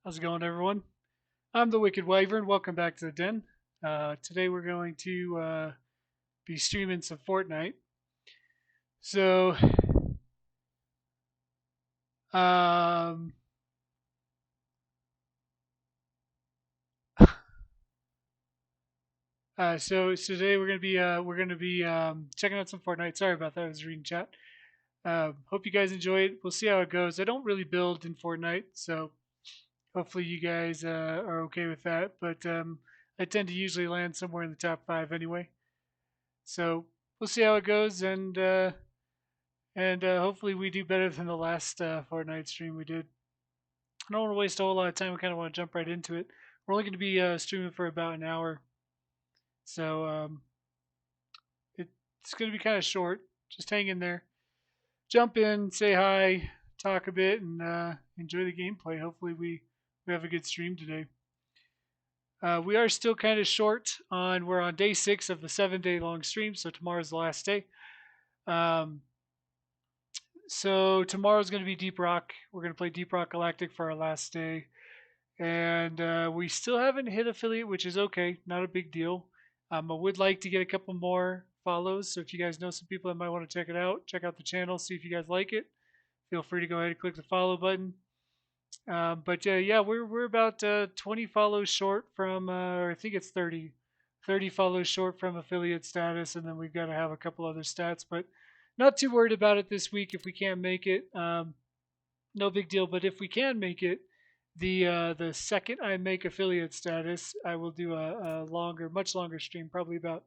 How's it going, everyone? I'm the Wicked Wyvern. Welcome back to the den. Today we're going to be streaming some Fortnite. So, um, so today we're gonna be checking out some Fortnite. Sorry about that. I was reading chat. Hope you guys enjoy it. We'll see how it goes. I don't really build in Fortnite, so hopefully you guys are okay with that. But I tend to usually land somewhere in the top 5 anyway. So we'll see how it goes, and hopefully we do better than the last Fortnite stream we did. I don't want to waste a whole lot of time. We kind of want to jump right into it. We're only going to be streaming for about an hour, so it's going to be kind of short. Just hang in there, jump in, say hi, talk a bit, and enjoy the gameplay. Hopefully we have a good stream today. We are still kind of short on. We're on day 6 of the 7-day long stream, so tomorrow's the last day. So tomorrow's going to be Deep Rock. We're going to play Deep Rock Galactic for our last day. And we still haven't hit affiliate, which is okay. Not a big deal. I would like to get a couple more follows. So if you guys know some people that might want to check it out, check out the channel, see if you guys like it. Feel free to go ahead and click the follow button. But yeah, we're about 20 follows short from, I think it's 30 follows short from affiliate status. And then we've got to have a couple other stats. But not too worried about it this week if we can't make it. No big deal. But if we can make it, the second I make affiliate status, I will do a much longer stream, probably about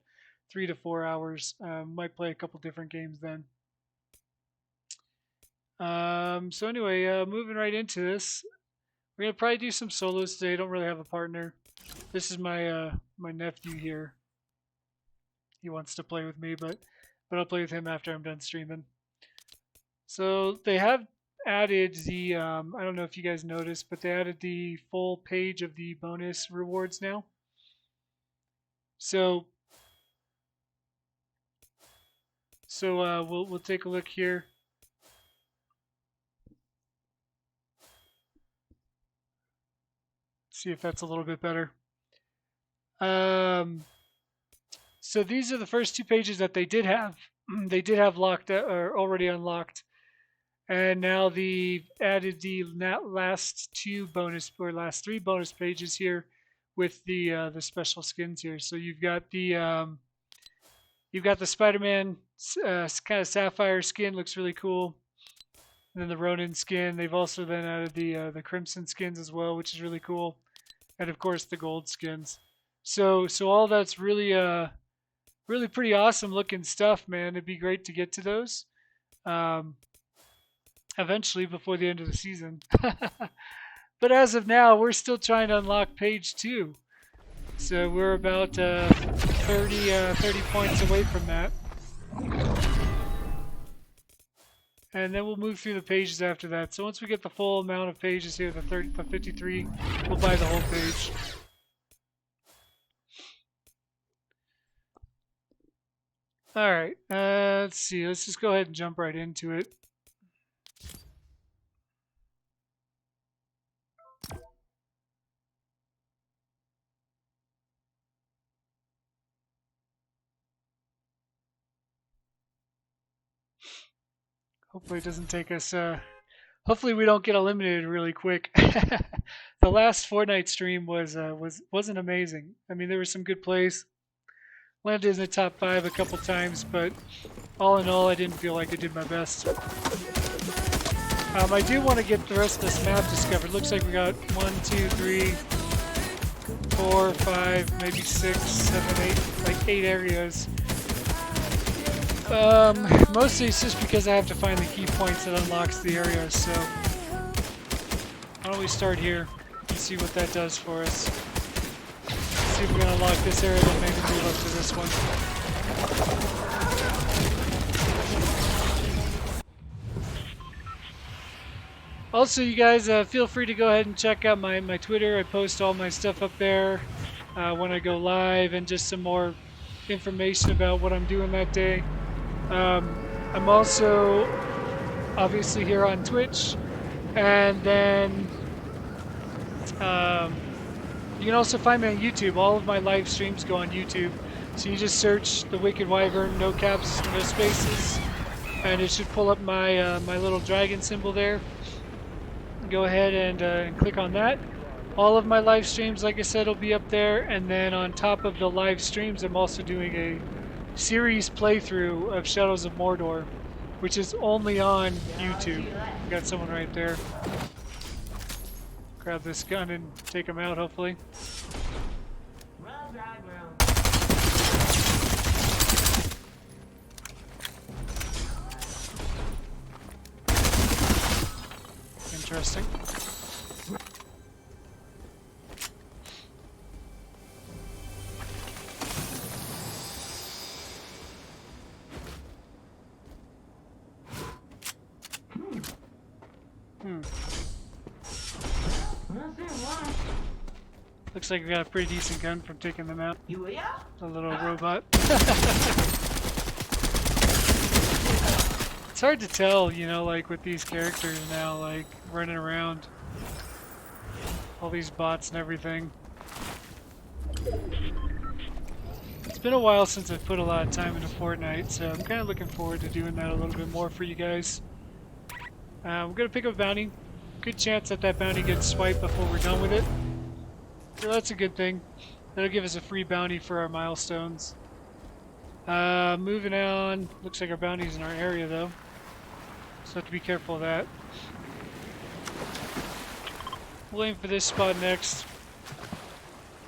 3 to 4 hours. Might play a couple different games then. So anyway, moving right into this, we're gonna probably do some solos today. I don't really have a partner. This is my my nephew here. He wants to play with me, but I'll play with him after I'm done streaming. So they have added the, I don't know if you guys noticed, but they added the full page of the bonus rewards now. So we'll take a look here. See if that's a little bit better. So these are the first 2 pages that they did have. They did have locked or already unlocked, and now they've added the last 3 bonus pages here with the special skins here. So you've got the Spider-Man kind of sapphire skin, looks really cool. And then the Ronin skin. They've also then added the Crimson skins as well, which is really cool, and of course the gold skins. So all that's really really pretty awesome looking stuff, man. It'd be great to get to those eventually before the end of the season. But as of now, we're still trying to unlock page 2. So we're about 30 points away from that. And then we'll move through the pages after that. So once we get the full amount of pages here, the 53, we'll buy the whole page. All right, let's see. Let's just go ahead and jump right into it. Hopefully it doesn't take us, hopefully we don't get eliminated really quick. The last Fortnite stream wasn't amazing. I mean, there were some good plays. Landed in the top 5 a couple times, but all in all, I didn't feel like I did my best. I do want to get the rest of this map discovered. Looks like we got 1, 2, 3, 4, 5, maybe 6, 7, 8, like 8 areas. Mostly it's just because I have to find the key points that unlocks the area, so why don't we start here and see what that does for us. See if we're gonna unlock this area, then maybe move up to this one. Also, you guys feel free to go ahead and check out my Twitter. I post all my stuff up there when I go live, and just some more information about what I'm doing that day. I'm also obviously here on Twitch, and then You can also find me on YouTube. All of my live streams go on YouTube. So you just search The Wicked Wyvern, no caps, no spaces, and it should pull up my my little dragon symbol there. Go ahead and click on that. All of my live streams, like I said, will be up there. And then on top of the live streams, I'm also doing a series playthrough of Shadows of Mordor, which is only on YouTube. Got someone right there. Grab this gun and take him out, hopefully. Interesting. Looks like we got a pretty decent gun from taking them out. A little robot. It's hard to tell, you know, like with these characters now, like running around. All these bots and everything. It's been a while since I've put a lot of time into Fortnite, so I'm kind of looking forward to doing that a little bit more for you guys. We're going to pick up a bounty. Good chance that that bounty gets swiped before we're done with it. So that's a good thing. That'll give us a free bounty for our milestones. Moving on. Looks like our bounty's in our area though. So have to be careful of that. We'll aim for this spot next.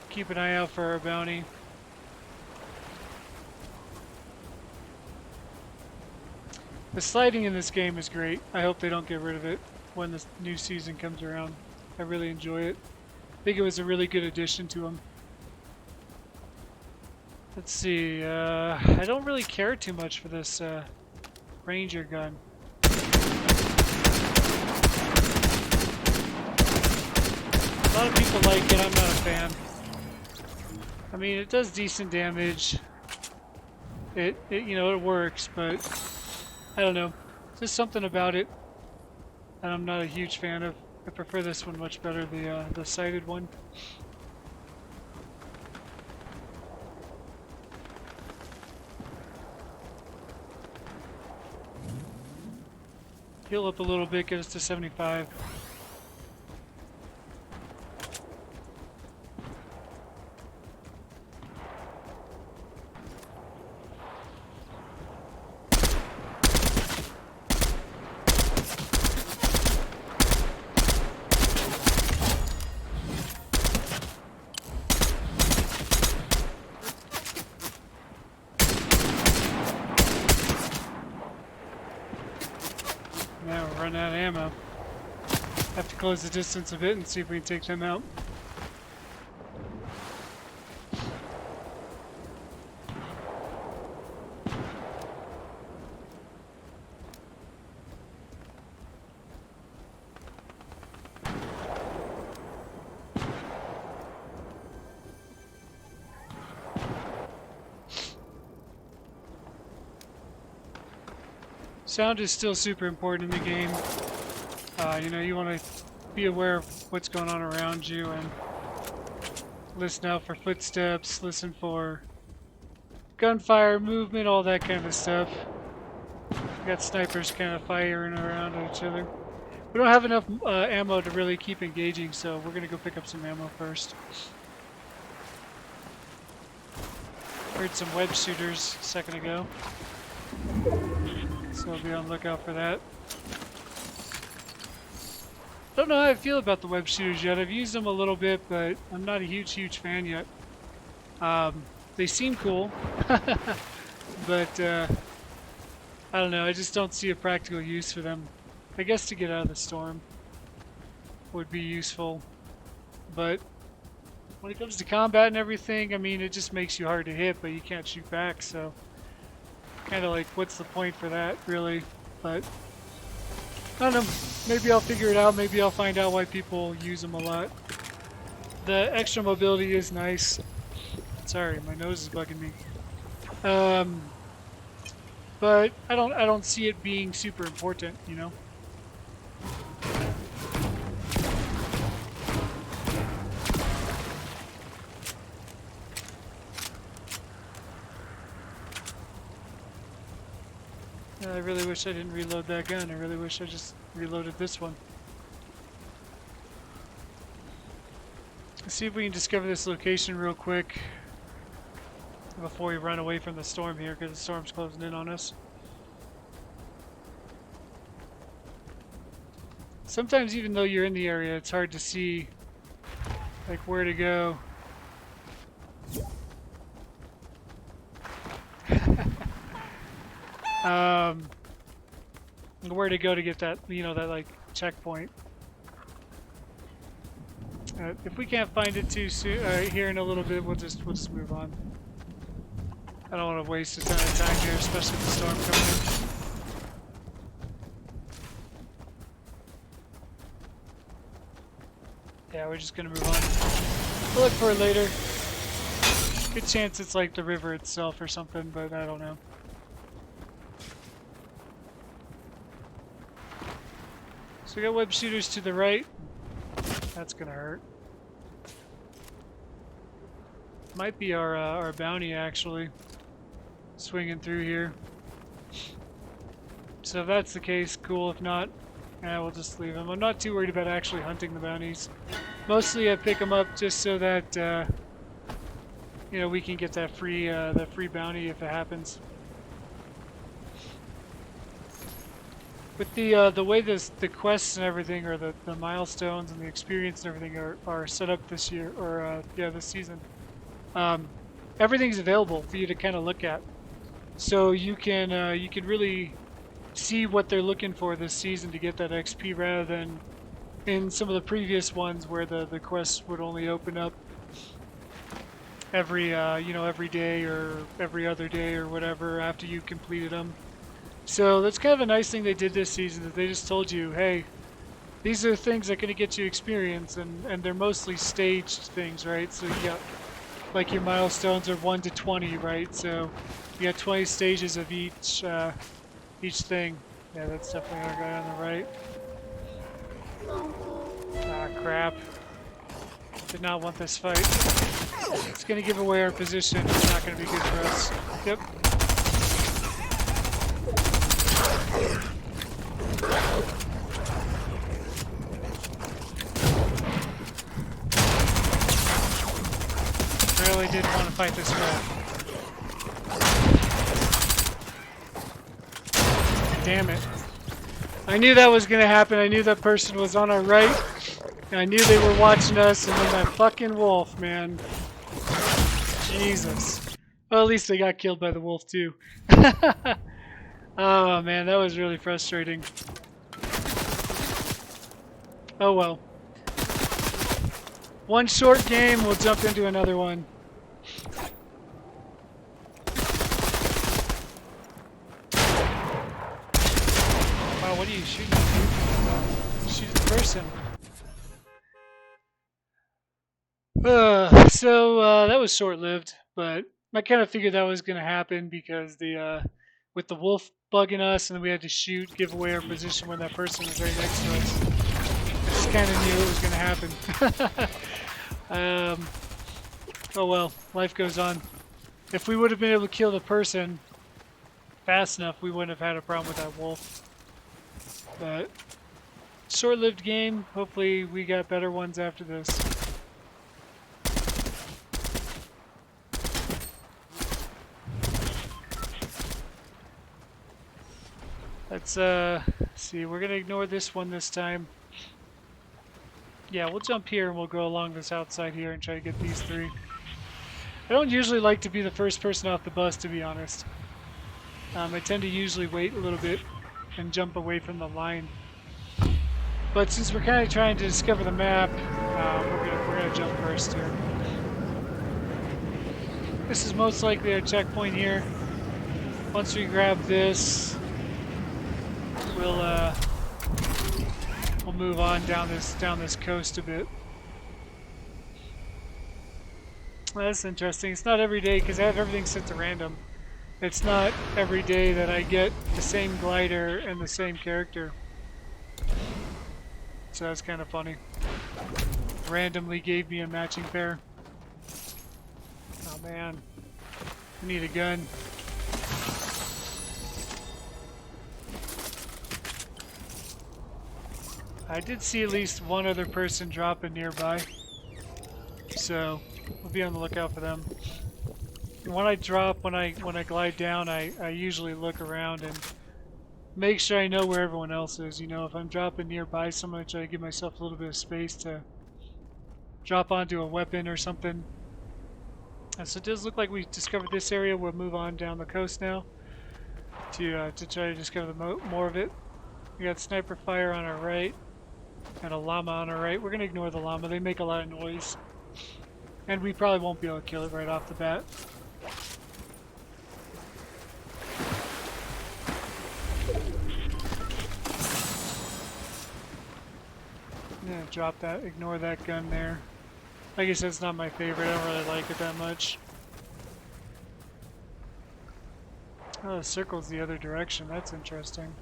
Keep an eye out for our bounty. The sliding in this game is great. I hope they don't get rid of it when the new season comes around. I really enjoy it. I think it was a really good addition to them. Let's see, I don't really care too much for this Ranger gun. A lot of people like it, I'm not a fan. I mean, it does decent damage. It you know, it works, but I don't know. There's something about it that I'm not a huge fan of. I prefer this one much better, the sighted one. Heal up a little bit, get us to 75. Now we're running out of ammo. Have to close the distance a bit and see if we can take them out. Sound is still super important in the game. You know, you want to be aware of what's going on around you and listen out for footsteps, listen for gunfire, movement, all that kind of stuff. We got snipers kind of firing around at each other. We don't have enough ammo to really keep engaging, so we're going to go pick up some ammo first. Heard some web shooters a second ago. So I'll be on the lookout for that. Don't know how I feel about the web shooters yet. I've used them a little bit, but I'm not a huge fan yet. They seem cool, but I don't know. I just don't see a practical use for them. I guess to get out of the storm would be useful, but when it comes to combat and everything, I mean, it just makes you hard to hit, but you can't shoot back, so kind of like, what's the point for that, really? But I don't know. Maybe I'll figure it out. Maybe I'll find out why people use them a lot. The extra mobility is nice. Sorry, my nose is bugging me. But I don't see it being super important, you know. I really wish I didn't reload that gun. I really wish I just reloaded this one. Let's see if we can discover this location real quick before we run away from the storm here, because the storm's closing in on us. Sometimes even though you're in the area, it's hard to see like where to go. Where to go to get that, you know, that like checkpoint. If we can't find it too soon here in a little bit, we'll just move on. I don't want to waste a ton of time here, especially with the storm coming in. Yeah, we're just gonna move on. We'll look for it later. Good chance it's like the river itself or something, but I don't know. So we got web shooters to the right. That's gonna hurt. Might be our bounty actually swinging through here. So if that's the case, cool. If not, we'll just leave them. I'm not too worried about actually hunting the bounties. Mostly I pick them up just so that you know, we can get that free bounty if it happens. With the way the quests and everything, or the milestones and the experience and everything are set up this year, or this season, everything's available for you to kind of look at. So you can really see what they're looking for this season to get that XP, rather than in some of the previous ones where the quests would only open up every every day or every other day or whatever after you completed them. So that's kind of a nice thing they did this season, that they just told you, hey, these are things that are going to get you experience, and they're mostly staged things, right? So you got, like, your milestones are 1 to 20, right? So you got 20 stages of each thing. Yeah, that's definitely our guy on the right. Ah, crap. Did not want this fight. It's going to give away our position. It's not going to be good for us. Yep. Really didn't want to fight this guy. Damn it. I knew that was going to happen. I knew that person was on our right. And I knew they were watching us, and then that fucking wolf, man. Jesus. Well, at least they got killed by the wolf, too. Oh, man, that was really frustrating. Oh, well. One short game, we'll jump into another one. Wow, what are you shooting at? Shoot the person. That was short-lived, but I kind of figured that was going to happen because with the wolf bugging us, and then we had to give away our position when that person was right next to us. I just kind of knew it was going to happen. Oh well, life goes on. If we would have been able to kill the person fast enough, we wouldn't have had a problem with that wolf. But short-lived game. Hopefully we got better ones after this. Let's see, we're gonna ignore this one this time. Yeah, we'll jump here and we'll go along this outside here and try to get these three. I don't usually like to be the first person off the bus, to be honest. I tend to usually wait a little bit and jump away from the line. But since we're kind of trying to discover the map, we're gonna jump first here. This is most likely our checkpoint here. Once we grab this, we'll move on down this coast a bit. Well, that's interesting. It's not every day because I have everything set to random. It's not every day that I get the same glider and the same character. So that's kind of funny. Randomly gave me a matching pair. Oh man, I need a gun. I did see at least one other person dropping nearby, so we'll be on the lookout for them. And when I drop, when I glide down, I usually look around and make sure I know where everyone else is. You know, if I'm dropping nearby someone, I try to give myself a little bit of space to drop onto a weapon or something. And so it does look like we discovered this area. We'll move on down the coast now to try to discover more of it. We got sniper fire on our right and a llama on our right. We're going to ignore the llama. They make a lot of noise. And we probably won't be able to kill it right off the bat. I'm going to drop that, ignore that gun there. Like I said, it's not my favorite. I don't really like it that much. Oh, the circle's the other direction. That's interesting.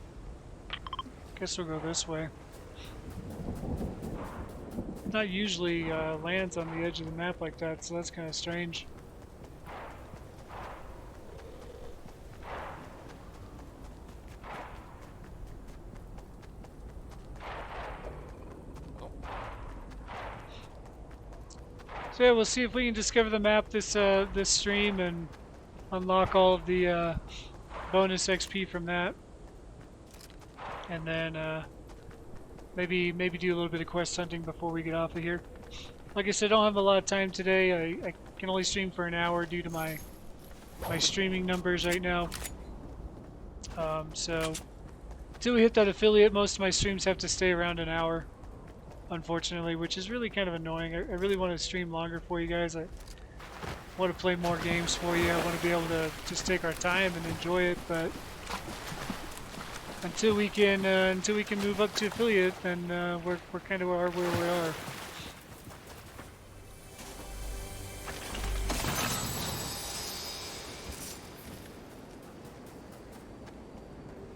Guess we'll go this way. Not usually lands on the edge of the map like that, so that's kind of strange. So yeah, we'll see if we can discover the map this stream and unlock all of the bonus XP from that, and then maybe do a little bit of quest hunting before we get off of here. Like I said, I don't have a lot of time today. I can only stream for an hour due to my streaming numbers right now. So until we hit that affiliate, most of my streams have to stay around an hour, unfortunately, which is really kind of annoying. I really want to stream longer for you guys. I want to play more games for you. I want to be able to just take our time and enjoy it, but until we can move up to affiliate, then we're kind of where we are.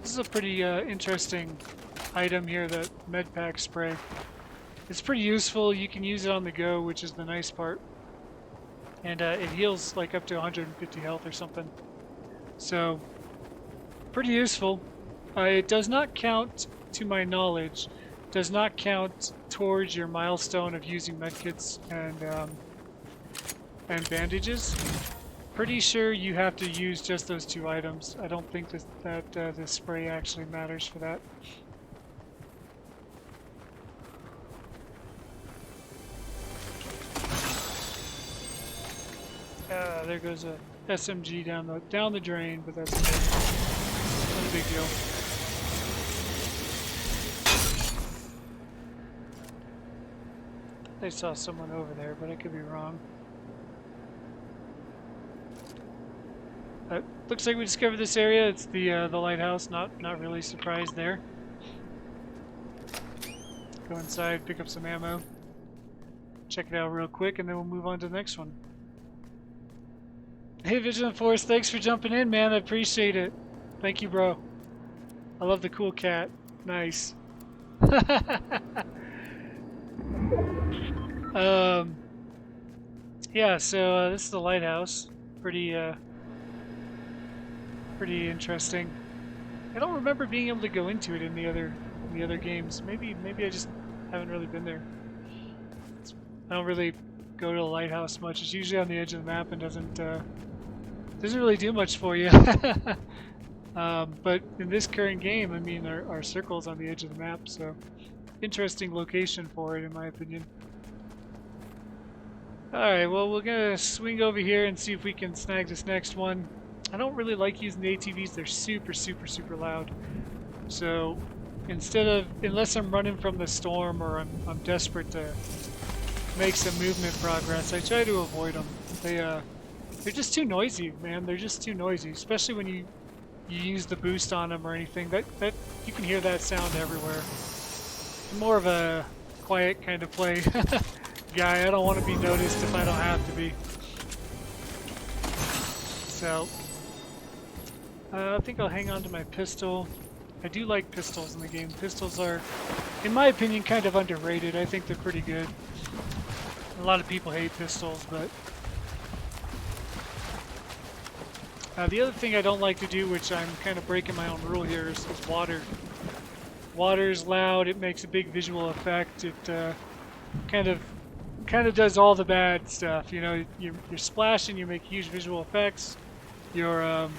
This is a pretty interesting item here, the med pack spray. It's pretty useful. You can use it on the go, which is the nice part. And it heals like up to 150 health or something. So, pretty useful. It does not count, to my knowledge, does not count towards your milestone of using medkits and bandages. Pretty sure you have to use just those two items. I don't think that this spray actually matters for that. There goes a SMG down the drain, but that's okay. Not a big deal. I saw someone over there, but I could be wrong. Looks like we discovered this area. It's the lighthouse. Not really surprised there. Go inside, pick up some ammo, check it out real quick, and then we'll move on to the next one. Hey Vigilant Force, thanks for jumping in, man. I appreciate it. Thank you, bro. I love the cool cat. Nice. Yeah, so this is the lighthouse. Pretty interesting. I don't remember being able to go into it in the other games. Maybe I just haven't really been there. I don't really go to the lighthouse much. It's usually on the edge of the map and doesn't really do much for you. But in this current game, I mean, our circle's on the edge of the map, so interesting location for it, in my opinion. Alright, well, we're gonna swing over here and see if we can snag this next one. I don't really like using the ATVs. They're super loud. So unless I'm running from the storm or I'm desperate to make some movement progress, I try to avoid them. They're just too noisy, man. They're just too noisy, especially when you use the boost on them or anything. That you can hear that sound everywhere. I'm more of a quiet kind of play guy. I don't want to be noticed if I don't have to be. So I think I'll hang on to my pistol. I do like pistols in the game. Pistols are, in my opinion, kind of underrated. I think they're pretty good. A lot of people hate pistols, but the other thing I don't like to do, which I'm kind of breaking my own rule here, is water. Water's loud. It makes a big visual effect. It kind of kind of does all the bad stuff. You know, you're splashing. You make huge visual effects. You're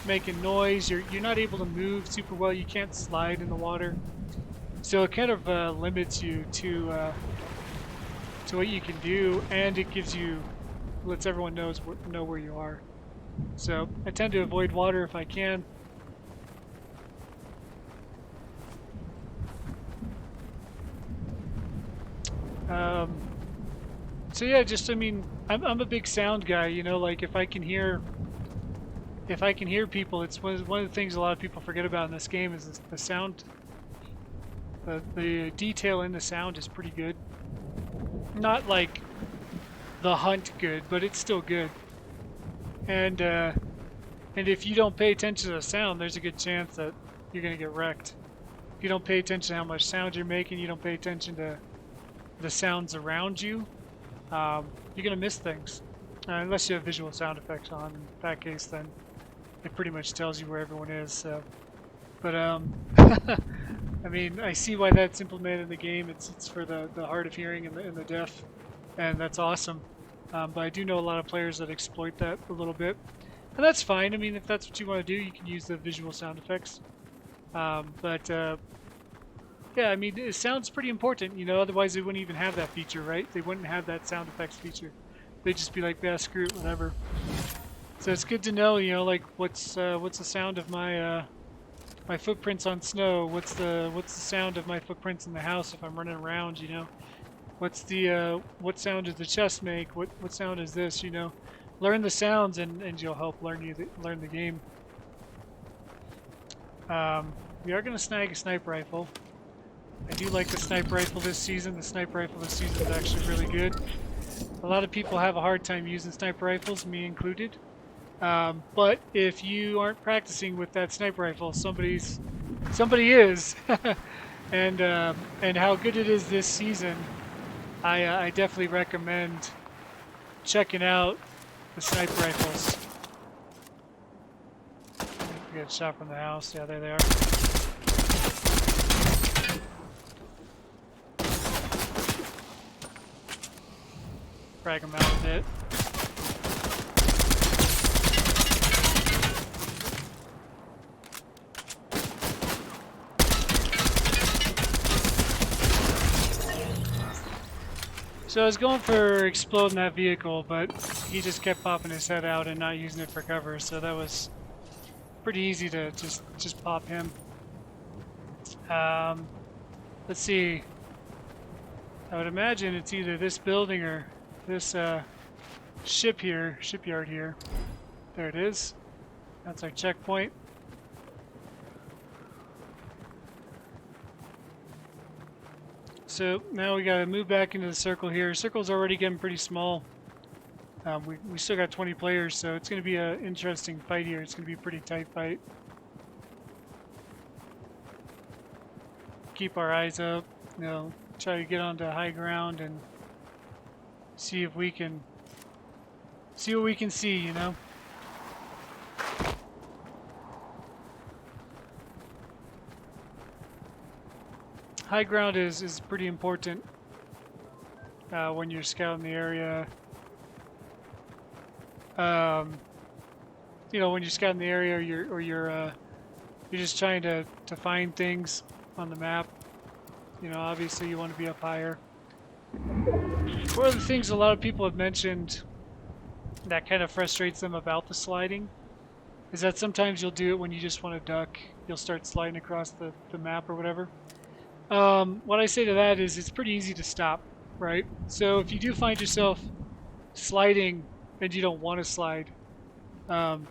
making noise. You're not able to move super well. You can't slide in the water. So it kind of limits you to what you can do, and it lets everyone know where you are. So I tend to avoid water if I can. So yeah, just I mean, I'm a big sound guy. You know, like if I can hear people, it's one of the things a lot of people forget about in this game is the sound. The detail in the sound is pretty good. Not like the Hunt good, but it's still good. And if you don't pay attention to the sound, there's a good chance that you're gonna get wrecked. If you don't pay attention to how much sound you're making, you don't pay attention to the sounds around you, you're gonna miss things. Unless you have visual sound effects on. In that case, then it pretty much tells you where everyone is. So, but I mean, I see why that's implemented in the game. It's for the hard of hearing and the deaf, and that's awesome. But I do know a lot of players that exploit that a little bit, and that's fine. I mean, if that's what you want to do, you can use the visual sound effects. Yeah, I mean, it sounds pretty important, you know. Otherwise, they wouldn't even have that feature, right? They wouldn't have that sound effects feature. They'd just be like, yeah, screw it, whatever. So it's good to know, you know, like what's the sound of my my footprints on snow? What's the sound of my footprints in the house if I'm running around? You know, what's the what sound does the chest make? What sound is this? You know, learn the sounds and you'll help learn the game. We are gonna snag a sniper rifle. I do like the sniper rifle this season. The sniper rifle this season is actually really good. A lot of people have a hard time using sniper rifles, me included. But if you aren't practicing with that sniper rifle, somebody is, and how good it is this season, I definitely recommend checking out the sniper rifles. We got shot from the house. Yeah, there they are. Frag them out a bit. So I was going for exploding that vehicle, but he just kept popping his head out and not using it for cover, so that was pretty easy to just pop him. Let's see. I would imagine it's either this building or this shipyard here. There it is. That's our checkpoint. So now we gotta move back into the circle here. Circle's already getting pretty small. We still got 20 players, so it's gonna be an interesting fight here. It's gonna be a pretty tight fight. Keep our eyes up, you know, try to get onto high ground and see if we can see what we can see, you know. High ground is pretty important when you're scouting the area. You know, when you're scouting the area, or you're just trying to find things on the map. You know, obviously you want to be up higher. One of the things a lot of people have mentioned that kind of frustrates them about the sliding is that sometimes you'll do it when you just want to duck. You'll start sliding across the map or whatever. What I say to that is it's pretty easy to stop, right? So if you do find yourself sliding and you don't want to slide, you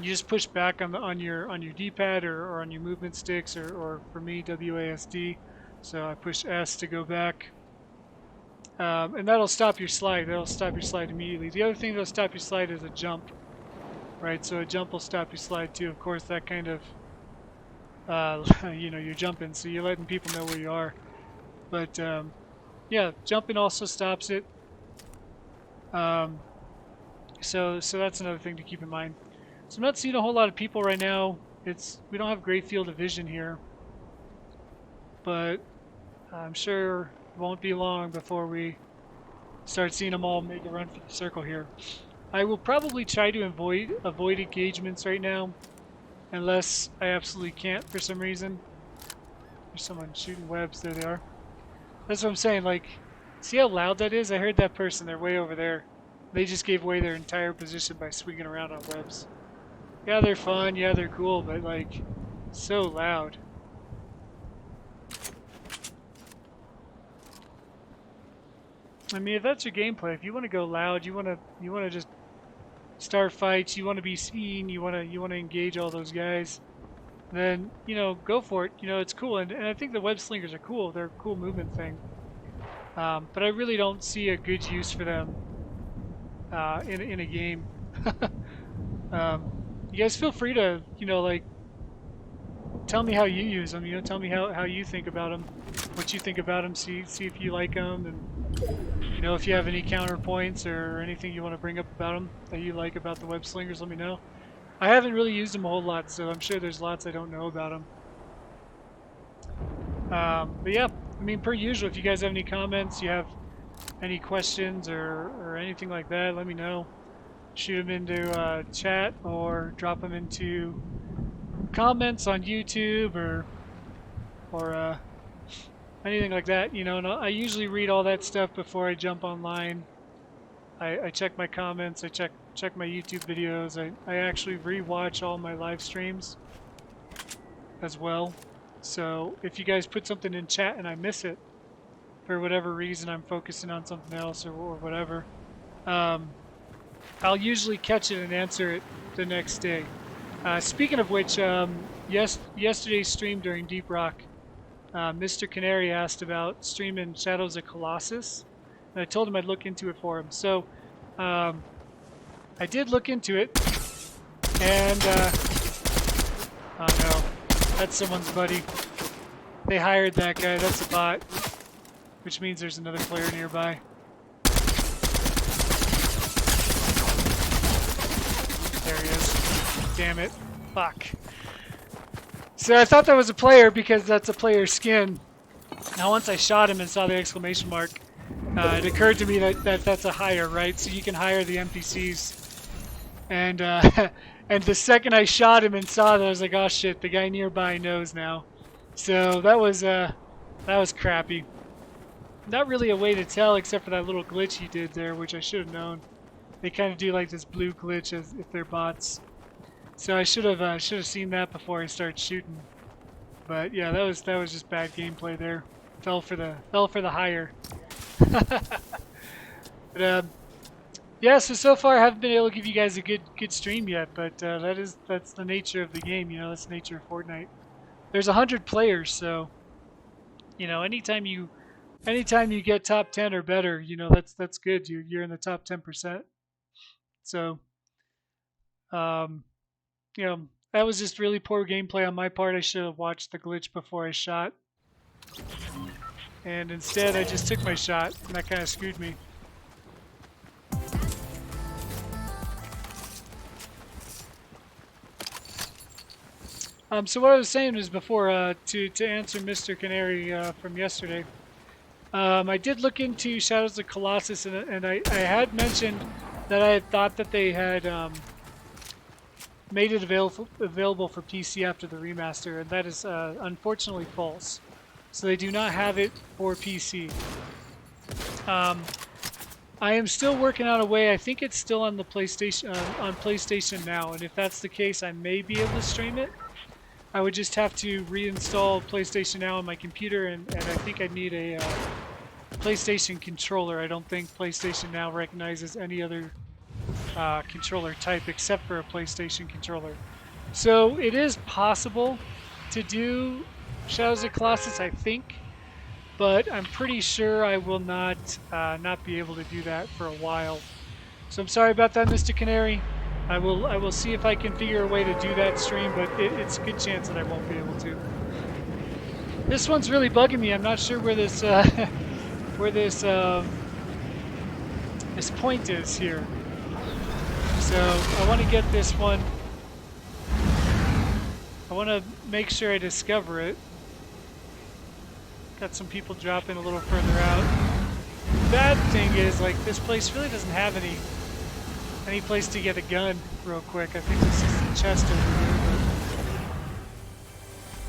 just push back on your D-pad or on your movement sticks, or for me WASD. So I push S to go back, and that'll stop your slide. That'll stop your slide immediately. The other thing that'll stop your slide is a jump, right? So a jump will stop your slide too. Of course, that kind of you know, you're jumping, so you're letting people know where you are. But yeah, jumping also stops it. So that's another thing to keep in mind. So I'm not seeing a whole lot of people right now. We don't have great field of vision here. but I'm sure it won't be long before we start seeing them all make a run for the circle here. I will probably try to avoid engagements right now, unless I absolutely can't for some reason. There's someone shooting webs. There they are. That's what I'm saying. Like, see how loud that is? I heard that person. They're way over there. They just gave away their entire position by swinging around on webs. Yeah, they're fun. Yeah, they're cool, but like, so loud. I mean, if that's your gameplay, if you want to go loud, you want to just start fights, you want to be seen, you want to engage all those guys, then go for it. It's cool, and I think the web slingers are cool. They're a cool movement thing. But I really don't see a good use for them in a game. You guys feel free to like tell me how you use them. Tell me how you think about them, what you think about them. See if you like them, and if you have any counterpoints or anything you want to bring up about them that you like about the web slingers, let me know. I haven't really used them a whole lot, so I'm sure there's lots I don't know about them. But yeah, I mean, per usual, if you guys have any comments, you have any questions or anything like that, let me know. Shoot them into chat or drop them into comments on YouTube or anything like that, and I usually read all that stuff before I jump online. I check my comments, I check my YouTube videos, I actually re-watch all my live streams as well. So if you guys put something in chat and I miss it, for whatever reason, I'm focusing on something else or whatever, I'll usually catch it and answer it the next day. Speaking of which, yesterday's stream during Deep Rock, Mr. Canary asked about streaming Shadows of Colossus, and I told him I'd look into it for him. So I did look into it, and oh no, that's someone's buddy. They hired that guy. That's a bot, which means there's another player nearby. There he is. Damn it. Fuck. So I thought that was a player because that's a player's skin. Now once I shot him and saw the exclamation mark, it occurred to me that that's a hire, right? So you can hire the NPCs. And and the second I shot him and saw that, I was like, oh shit, the guy nearby knows now. So that was crappy. Not really a way to tell except for that little glitch he did there, which I should have known. They kind of do like this blue glitch as if they're bots. So I should have seen that before I started shooting. But yeah, that was just bad gameplay there. Fell for the hire. But yeah, so far I haven't been able to give you guys a good stream yet, but that's the nature of the game, that's the nature of Fortnite. There's 100 players, so anytime you get top 10 or better, that's good. You're in the top 10%. So that was just really poor gameplay on my part. I should have watched the glitch before I shot. And instead, I just took my shot, and that kind of screwed me. So what I was saying was before, to answer Mr. Canary from yesterday, I did look into Shadows of Colossus, and I had mentioned that I had thought that they had made it available for PC after the remaster, and that is unfortunately false. So they do not have it for PC. I am still working out a way. I think it's still on the PlayStation on PlayStation Now, and if that's the case, I may be able to stream it. I would just have to reinstall PlayStation Now on my computer, and I think I'd need a PlayStation controller. I don't think PlayStation Now recognizes any other controller type except for a PlayStation controller. So it is possible to do Shadows of Colossus, I think, but I'm pretty sure I will not be able to do that for a while. So I'm sorry about that, Mr. Canary. I will see if I can figure a way to do that stream, but it's a good chance that I won't be able to. This one's really bugging me. I'm not sure where this this point is here. So I want to get this one. I want to make sure I discover it. Got some people dropping a little further out. Bad thing is, like, this place really doesn't have any place to get a gun real quick. I think this is the chest over here.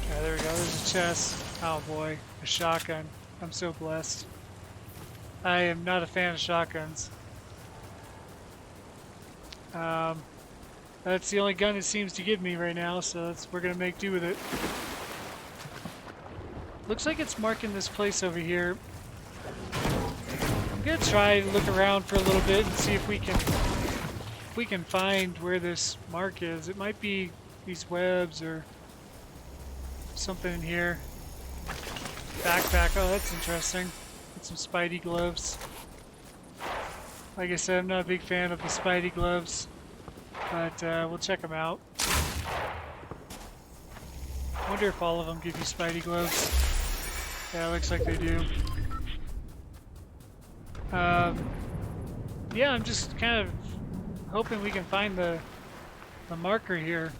But... yeah, there we go. There's a chest. Oh boy, a shotgun. I'm so blessed. I am not a fan of shotguns. That's the only gun it seems to give me right now, so we're gonna make do with it. Looks like it's marking this place over here. I'm gonna try to look around for a little bit and see if we can find where this mark is. It might be these webs or something in here. Backpack. Oh, that's interesting. Get some Spidey gloves. Like I said, I'm not a big fan of the Spidey gloves, but we'll check them out. I wonder if all of them give you Spidey gloves. Yeah, it looks like they do. Yeah, I'm just kind of hoping we can find the marker here.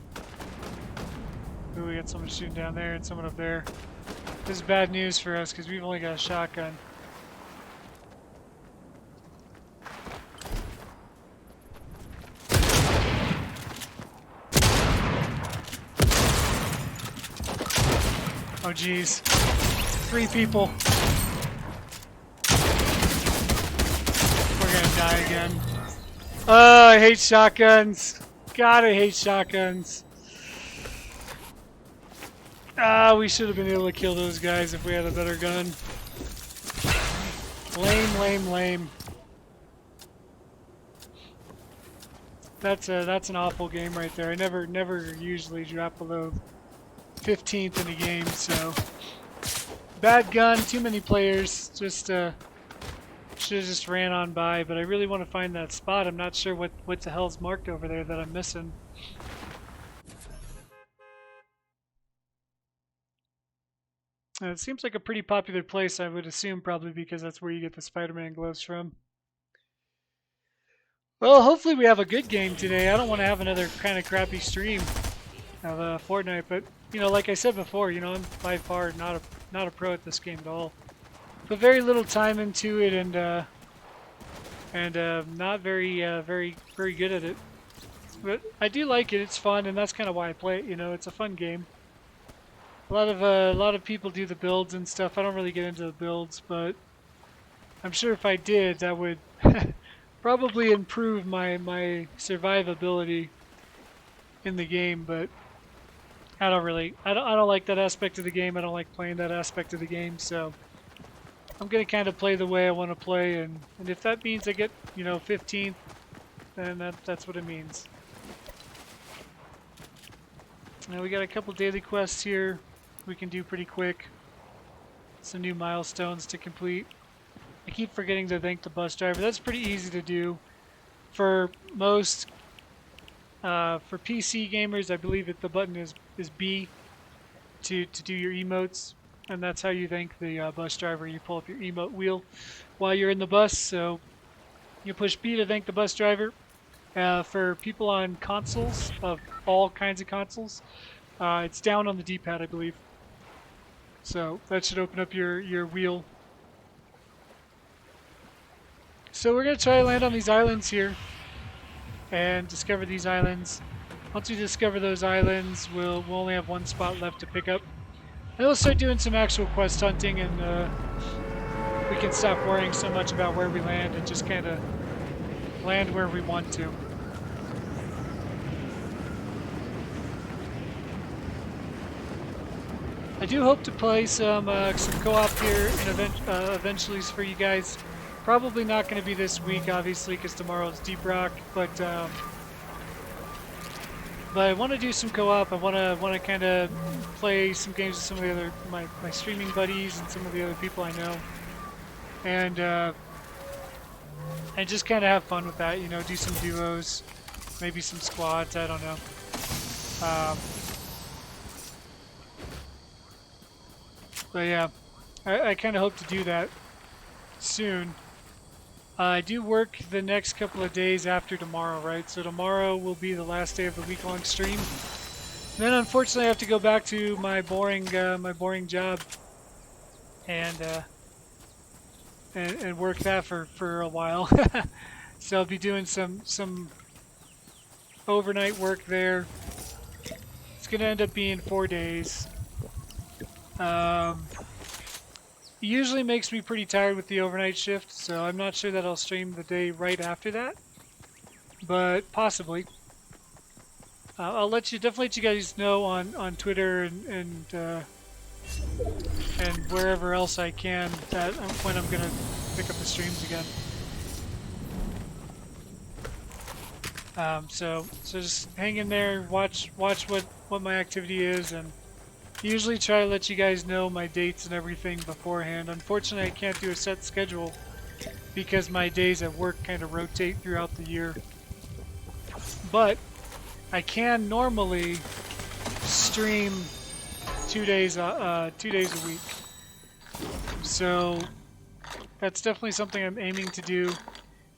Ooh, we got someone shooting down there and someone up there. This is bad news for us because we've only got a shotgun. Oh geez, 3 people. We're gonna die again. Oh, I hate shotguns. God, I hate shotguns. Ah, we should have been able to kill those guys if we had a better gun. Lame, lame, lame. That's an awful game right there. I never usually drop below 15th in a game, so bad gun, too many players. Just should have just ran on by, but I really want to find that spot. I'm not sure what the hell's marked over there that I'm missing. It seems like a pretty popular place, I would assume, probably because that's where you get the Spider-Man gloves from. Well, hopefully we have a good game today. I don't want to have another kind of crappy stream of Fortnite, but you know, like I said before, you know, I'm by far not a pro at this game at all. Put very little time into it, and not very good at it. But I do like it. It's fun, and that's kind of why I play it. You know, it's a fun game. A lot of people do the builds and stuff. I don't really get into the builds, but I'm sure if I did, that would probably improve my survivability in the game. But I don't like that aspect of the game. I don't like playing that aspect of the game. So I'm gonna kind of play the way I want to play, and if that means I get, you know, 15th, then that's what it means. Now we got a couple daily quests here we can do pretty quick. Some new milestones to complete. I keep forgetting to thank the bus driver. That's pretty easy to do. For most, for PC gamers, I believe the button is B to do your emotes, and that's how you thank the bus driver. You pull up your emote wheel while you're in the bus, so you push B to thank the bus driver. For people on consoles, of all kinds of consoles, it's down on the D-pad, I believe. So that should open up your wheel. So we're going to try to land on these islands here and discover these islands. Once we discover those islands, we'll only have one spot left to pick up. And we'll start doing some actual quest hunting, and we can stop worrying so much about where we land and just kind of land where we want to. I do hope to play some co-op here eventually for you guys. Probably not going to be this week, obviously, because tomorrow's Deep Rock. But I want to do some co-op. I want to kind of play some games with some of the other my streaming buddies and some of the other people I know, and just kind of have fun with that. You know, do some duos, maybe some squads. I don't know. But yeah, I kind of hope to do that soon. I do work the next couple of days after tomorrow, right? So tomorrow will be the last day of the week-long stream. And then unfortunately I have to go back to my boring job. and and work that for a while. So I'll be doing some overnight work there. It's gonna end up being 4 days. Um, it usually makes me pretty tired with the overnight shift, so I'm not sure that I'll stream the day right after that, but possibly. I'll definitely let you guys know on Twitter and wherever else I can that when I'm gonna pick up the streams again. So just hang in there, watch what my activity is, and usually try to let you guys know my dates and everything beforehand. Unfortunately, I can't do a set schedule because my days at work kind of rotate throughout the year. But I can normally stream 2 days a week. So that's definitely something I'm aiming to do.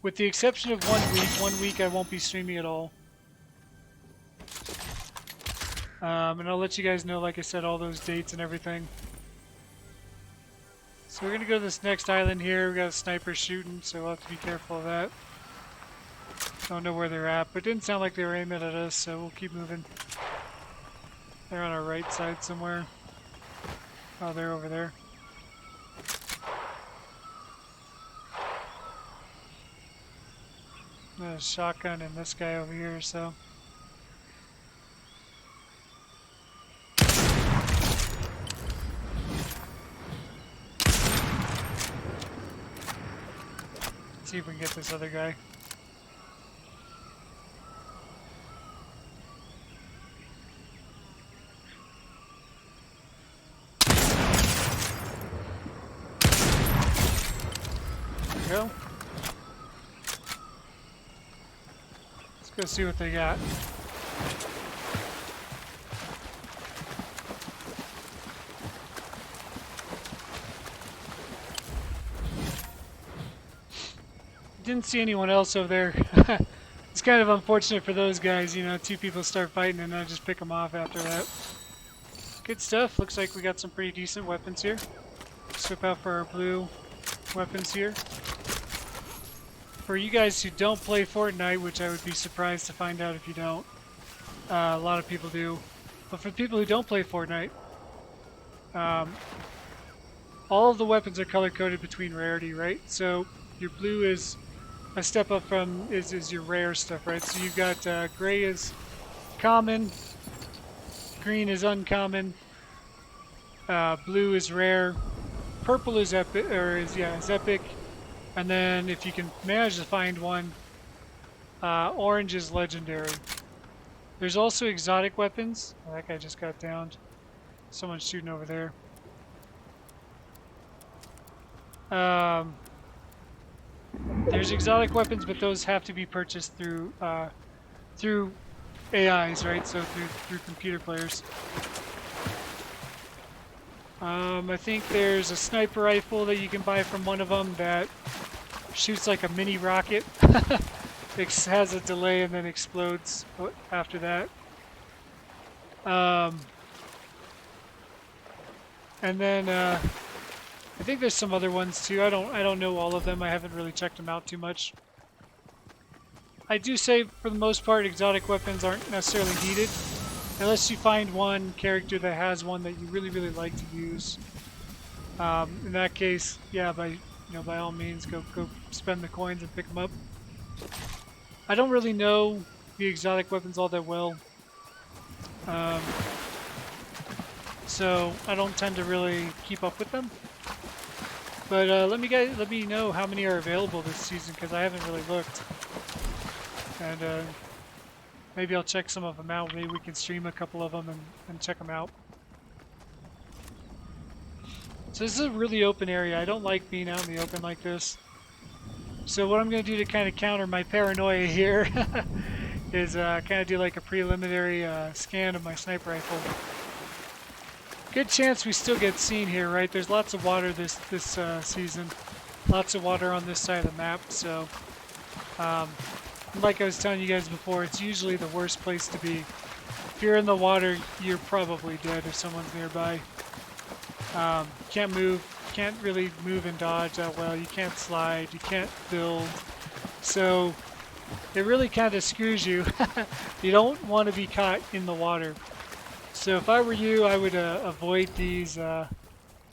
With the exception of 1 week I won't be streaming at all. And I'll let you guys know, like I said, all those dates and everything. So we're gonna go to this next island here. We got a sniper shooting, so we'll have to be careful of that. Don't know where they're at, but it didn't sound like they were aiming at us, so we'll keep moving. They're on our right side somewhere. Oh, they're over there. There's a shotgun and this guy over here, so. Let's see if we can get this other guy. There we go. Let's go see what they got. Didn't see anyone else over there. It's kind of unfortunate for those guys, you know, two people start fighting and I just pick them off after that. Good stuff. Looks like we got some pretty decent weapons here. Swip out for our blue weapons here. For you guys who don't play Fortnite, which I would be surprised to find out if you don't, a lot of people do. But for people who don't play Fortnite, all of the weapons are color-coded between rarity, right? So your blue is a step up from is your rare stuff, right? So you've got gray is common, green is uncommon, blue is rare, purple is epic, is epic, and then if you can manage to find one, orange is legendary. There's also exotic weapons. Oh, that guy just got downed. Someone's shooting over there. There's exotic weapons, but those have to be purchased through through AIs, right? So through computer players. I think there's a sniper rifle that you can buy from one of them that shoots like a mini rocket. It has a delay and then explodes after that. And then I think there's some other ones too. I don't know all of them. I haven't really checked them out too much. I do say for the most part exotic weapons aren't necessarily needed unless you find one character that has one that you really like to use. In that case, yeah, by all means go spend the coins and pick them up. I don't really know the exotic weapons all that well. So I don't tend to really keep up with them. But let me know how many are available this season because I haven't really looked. And maybe I'll check some of them out. Maybe we can stream a couple of them and check them out. So this is a really open area. I don't like being out in the open like this. So what I'm going to do to kind of counter my paranoia here is kind of do like a preliminary scan of my sniper rifle. Good chance we still get seen here, right? There's lots of water this season. Lots of water on this side of the map, so like I was telling you guys before, it's usually the worst place to be. If you're in the water, you're probably dead if someone's nearby. Can't move, can't really move and dodge that well. You can't slide. You can't build. So it really kind of screws you. You don't want to be caught in the water. So if I were you, I would avoid these. I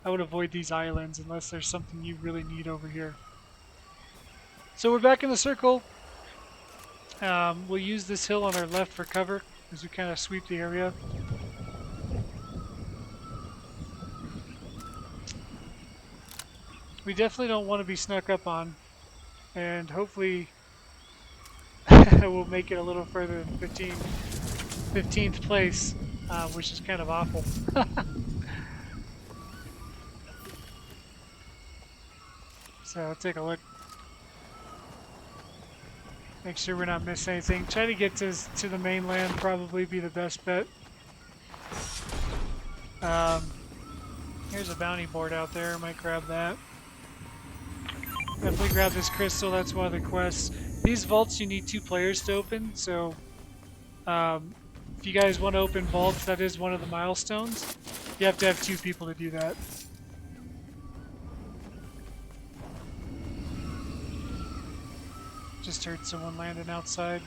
would avoid these islands unless there's something you really need over here. So we're back in the circle. We'll use this hill on our left for cover as we kind of sweep the area. We definitely don't want to be snuck up on, and hopefully we'll make it a little further than 15th place, which is kind of awful. So I'll take a look. Make sure we're not missing anything. Try to get to the mainland, probably be the best bet. Here's a bounty board out there. Might grab that. Definitely grab this crystal. That's one of the quests. These vaults you need 2 players to open. So if you guys want to open vaults, that is one of the milestones. You have to have 2 people to do that. Just heard someone landing outside.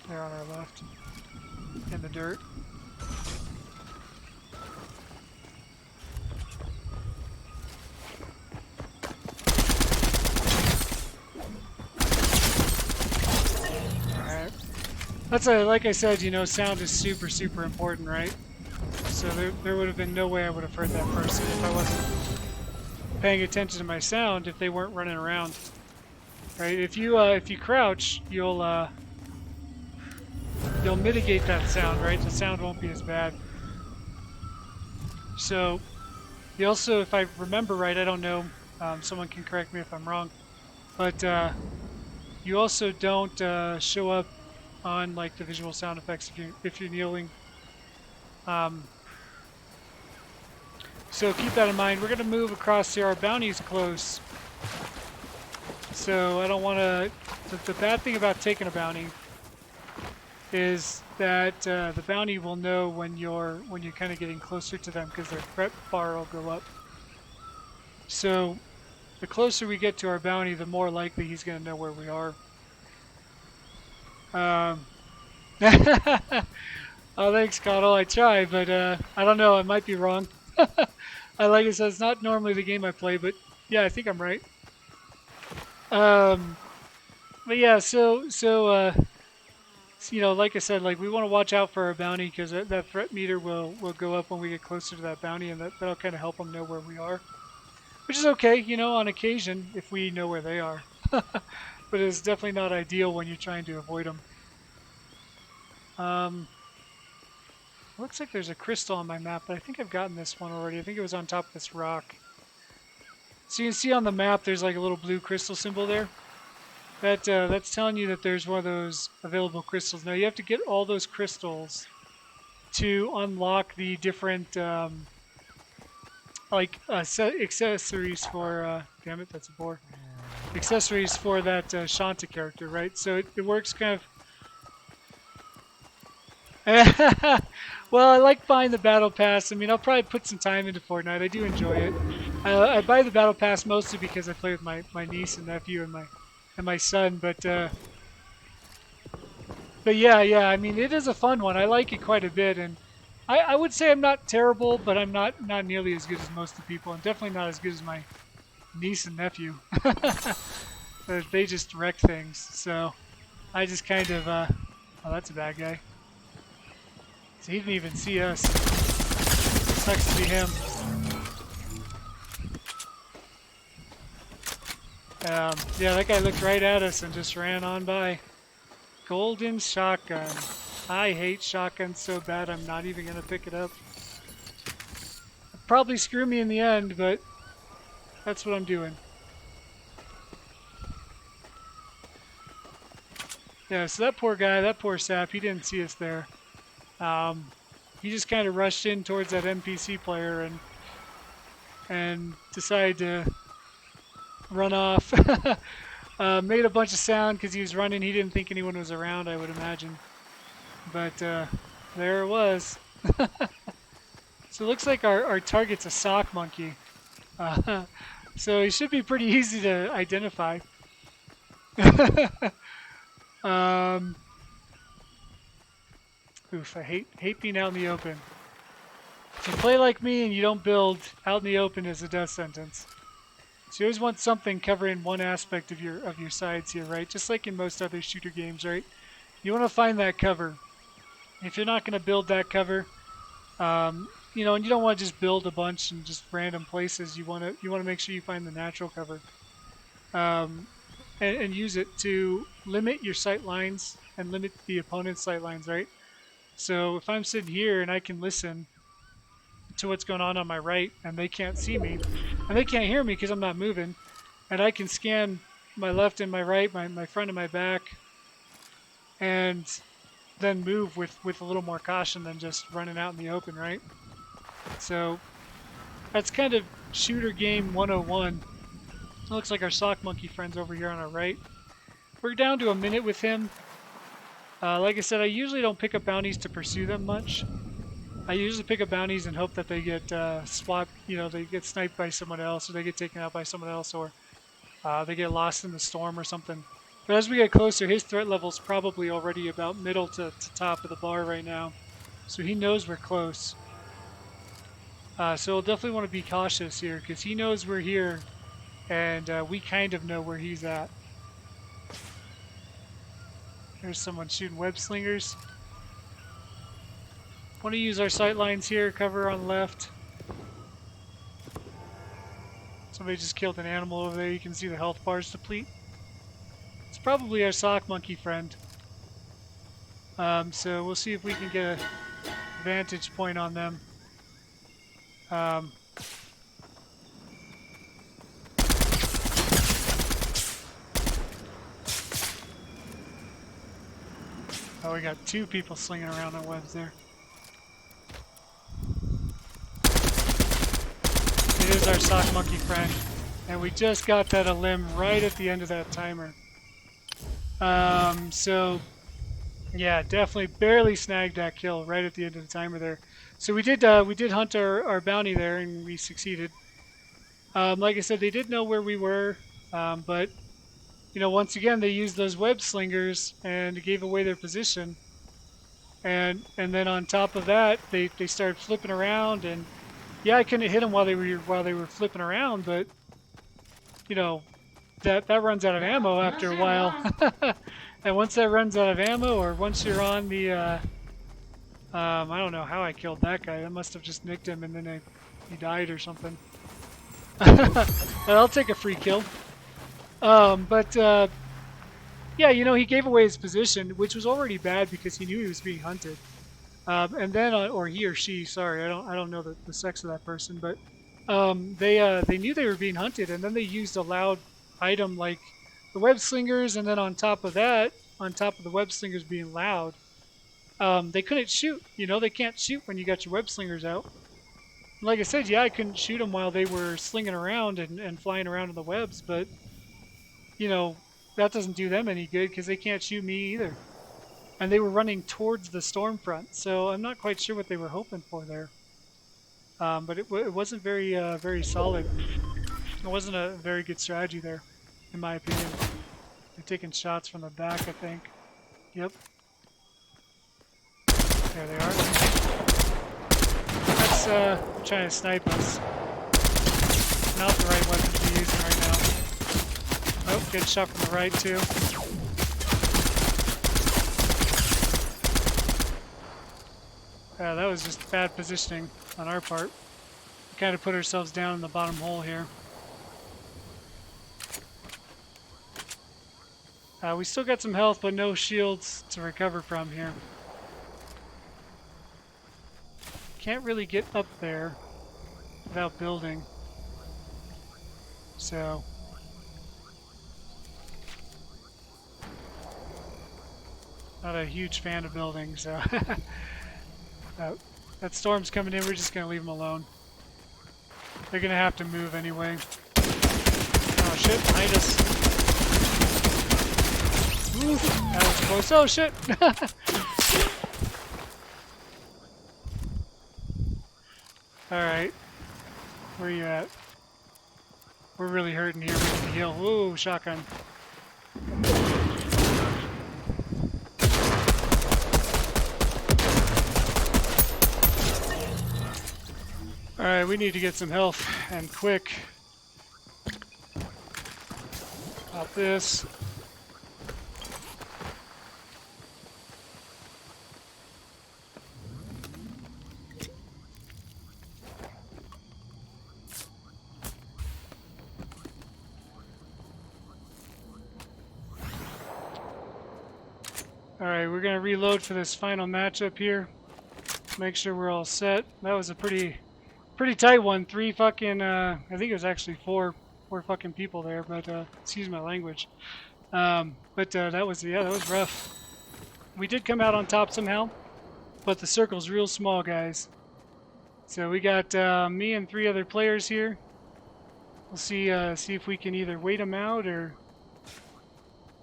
They're on our left. In the dirt. Alright. That's like I said, you know, sound is super, super important, right? So there would have been no way I would have heard that person if I wasn't paying attention to my sound, if they weren't running around. Right? If you crouch, you'll mitigate that sound, right? The sound won't be as bad. So you also, if I remember right, I don't know, someone can correct me if I'm wrong, but you also don't show up on like the visual sound effects if you're kneeling. So keep that in mind. We're going to move across here. Our bounty's close. So I don't want to... The bad thing about taking a bounty is that the bounty will know when you're kind of getting closer to them, because their threat bar will go up. So the closer we get to our bounty, the more likely he's going to know where we are. Oh, thanks, Cottle. I try, but I don't know. I might be wrong. Like I said, it's not normally the game I play, but yeah, I think I'm right. But yeah, so you know, like I said, like we want to watch out for our bounty, because that threat meter will go up when we get closer to that bounty, and that'll kind of help them know where we are, which is okay, you know, on occasion if we know where they are. But it's definitely not ideal when you're trying to avoid them. Looks like there's a crystal on my map, but I think I've gotten this one already. I think it was on top of this rock. So you can see on the map there's like a little blue crystal symbol there. That's telling you that there's one of those available crystals. Now you have to get all those crystals to unlock the different accessories for damn it, that's a boar. Accessories for that Shanta character, right? So it works kind of. Well, I like buying the battle pass. I mean, I'll probably put some time into Fortnite. I do enjoy it. I buy the battle pass mostly because I play with my niece and nephew and my son. But yeah. I mean, it is a fun one. I like it quite a bit, and I would say I'm not terrible, but I'm not nearly as good as most of the people. I'm definitely not as good as my niece and nephew. They just wreck things. So I just kind of oh, that's a bad guy. So he didn't even see us. Sucks to be him. Yeah, that guy looked right at us and just ran on by. Golden shotgun. I hate shotguns so bad I'm not even going to pick it up. It'll probably screw me in the end, but that's what I'm doing. Yeah, so that poor guy, that poor sap, he didn't see us there. He just kind of rushed in towards that NPC player and decided to run off. Made a bunch of sound because he was running. He didn't think anyone was around, I would imagine. But there it was. So it looks like our target's a sock monkey. So he should be pretty easy to identify. um, Oof, I hate being out in the open. If you play like me and you don't build, out in the open is a death sentence. So you always want something covering one aspect of your sides here, right? Just like in most other shooter games, right? You want to find that cover. If you're not going to build that cover, you know, and you don't want to just build a bunch in just random places. You want to make sure you find the natural cover, and use it to limit your sight lines and limit the opponent's sight lines, right? So if I'm sitting here and I can listen to what's going on my right, and they can't see me, and they can't hear me because I'm not moving, and I can scan my left and my right, my front and my back, and then move with a little more caution than just running out in the open, right? So that's kind of shooter game 101. It looks like our sock monkey friend's over here on our right. We're down to a minute with him. Like I said, I usually don't pick up bounties to pursue them much. I usually pick up bounties and hope that they get swapped, you know, they get sniped by someone else, or they get taken out by someone else, or they get lost in the storm or something. But as we get closer, his threat level's probably already about middle to top of the bar right now. So he knows we're close. So we'll definitely want to be cautious here, because he knows we're here, and we kind of know where he's at. There's someone shooting web slingers. Want to use our sight lines here, cover on the left. Somebody just killed an animal over there. You can see the health bars deplete. It's probably our sock monkey friend. So we'll see if we can get a vantage point on them. Oh, we got two people slinging around on webs there. It is our sock monkey friend, and we just got that a limb right at the end of that timer. So yeah, definitely barely snagged that kill right at the end of the timer there. So we did hunt our bounty there, and we succeeded. Like I said, they did know where we were, but you know, once again, they used those web slingers and gave away their position. And then on top of that, they started flipping around, and yeah, I couldn't hit them while they were flipping around, but you know, that runs out of ammo after a while. And once that runs out of ammo, or once you're on the I don't know how I killed that guy. I must have just nicked him and then he died or something. I'll take a free kill. Yeah, you know, he gave away his position, which was already bad because he knew he was being hunted. And then, or he or she, sorry, I don't know the sex of that person, but they knew they were being hunted, and then they used a loud item like the web slingers, and then on top of that, on top of the web slingers being loud, they couldn't shoot. You know, they can't shoot when you got your web slingers out. Like I said, yeah, I couldn't shoot them while they were slinging around and flying around in the webs, but you know, that doesn't do them any good because they can't shoot me either. And they were running towards the storm front, so I'm not quite sure what they were hoping for there. But it wasn't very solid. It wasn't a very good strategy there, in my opinion. They're taking shots from the back, I think. Yep. There they are. That's trying to snipe us. Not the right weapon to be using right now. Oh, good shot from the right too. That was just bad positioning on our part. We kind of put ourselves down in the bottom hole here. We still got some health, but no shields to recover from here. Can't really get up there without building. So not a huge fan of building, so that storm's coming in. We're just gonna leave them alone. They're gonna have to move anyway. Oh shit! Behind us. Oof, that was close. Oh shit! Alright. Where are you at? We're really hurting here. We need to heal. Whoa, shotgun. Alright, we need to get some health, and quick. Pop this. Alright, we're going to reload for this final matchup here. Make sure we're all set. That was a pretty tight one. Three fucking, I think it was actually four fucking people there, but, excuse my language. That was rough. We did come out on top somehow, but the circle's real small, guys. So we got, me and 3 other players here. We'll see if we can either wait them out or...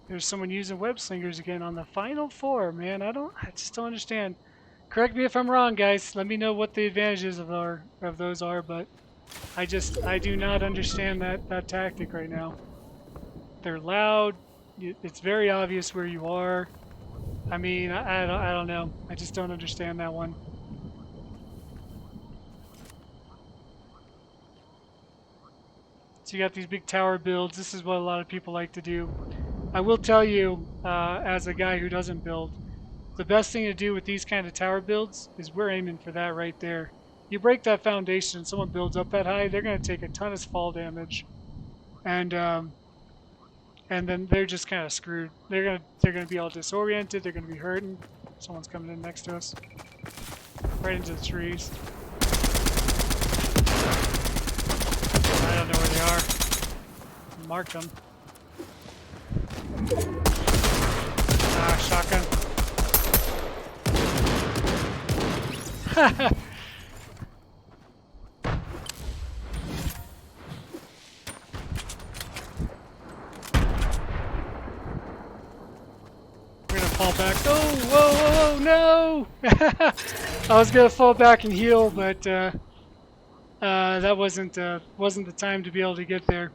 There's someone using web slingers again on the final 4, man. I just don't understand. Correct me if I'm wrong, guys. Let me know what the advantages of those are, but I do not understand that tactic right now. They're loud. It's very obvious where you are. I mean, I don't know. I just don't understand that one. So you got these big tower builds. This is what a lot of people like to do. I will tell you, as a guy who doesn't build, the best thing to do with these kind of tower builds is we're aiming for that right there. You break that foundation, someone builds up that high, they're going to take a ton of fall damage, and then they're just kind of screwed. They're gonna be all disoriented. They're gonna be hurting. Someone's coming in next to us, right into the trees. I don't know where they are. Marked them. Shotgun. We're gonna fall back. Oh, whoa, whoa, whoa, no! I was gonna fall back and heal, but that wasn't the time to be able to get there.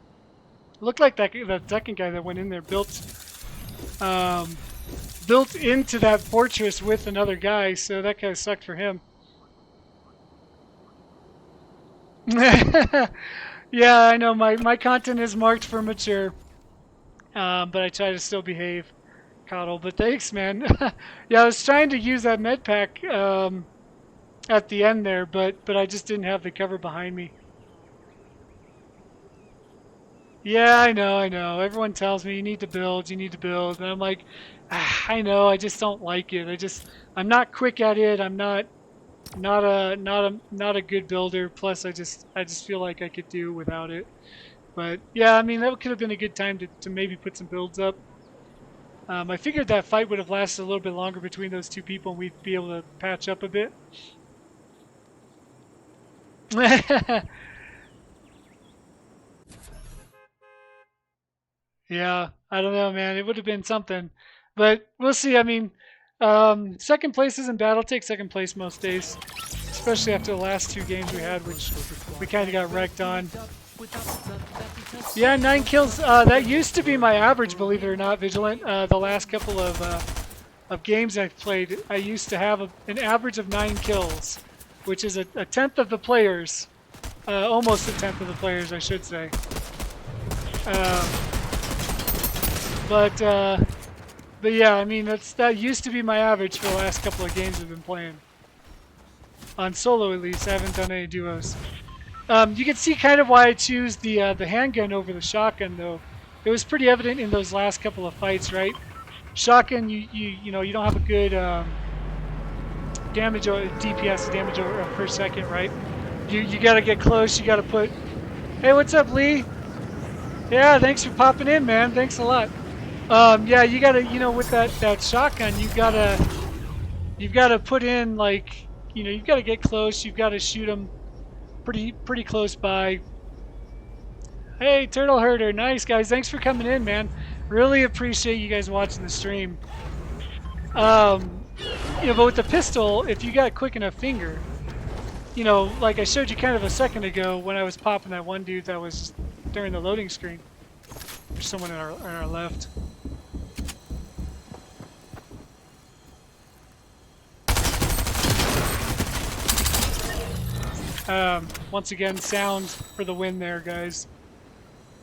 It looked like that second guy that went in there built into that fortress with another guy, so that kind of sucked for him. Yeah, I know my content is marked for mature, but I try to still behave, Coddle. But thanks, man. Yeah, I was trying to use that med pack at the end there, but I just didn't have the cover behind me. Yeah, I know. Everyone tells me you need to build, and I'm like, I know, I just don't like it. I'm not quick at it. I'm not a good builder. Plus, I just feel like I could do without it. But yeah, I mean, that could have been a good time to maybe put some builds up. I figured that fight would have lasted a little bit longer between those two people, and we'd be able to patch up a bit. Yeah, I don't know, man. It would have been something, but we'll see. I mean, second place isn't bad. I'll take second place most days, especially after the last 2 games we had, which we kind of got wrecked on. Yeah, 9 kills. That used to be my average, believe it or not, Vigilant. The last couple of games I've played, I used to have an average of 9 kills, which is a tenth of the players, almost a tenth of the players, I should say. But yeah, I mean that used to be my average for the last couple of games I've been playing. On solo, at least, I haven't done any duos. You can see kind of why I choose the handgun over the shotgun, though. It was pretty evident in those last couple of fights, right? Shotgun, you know, you don't have a good damage or DPS, damage per second, right? You got to get close. You got to put. Hey, what's up, Lee? Yeah, thanks for popping in, man. Thanks a lot. Yeah, you gotta, you know, with that shotgun, you've gotta put in, like, you know, you've gotta get close. You've gotta shoot them pretty close by. Hey, Turtle Herder, nice guys. Thanks for coming in, man. Really appreciate you guys watching the stream. You know, but with the pistol, if you got quick enough finger, you know, like I showed you kind of a second ago when I was popping that one dude that was during the loading screen. There's someone on our left. Once again, sound for the win there, guys.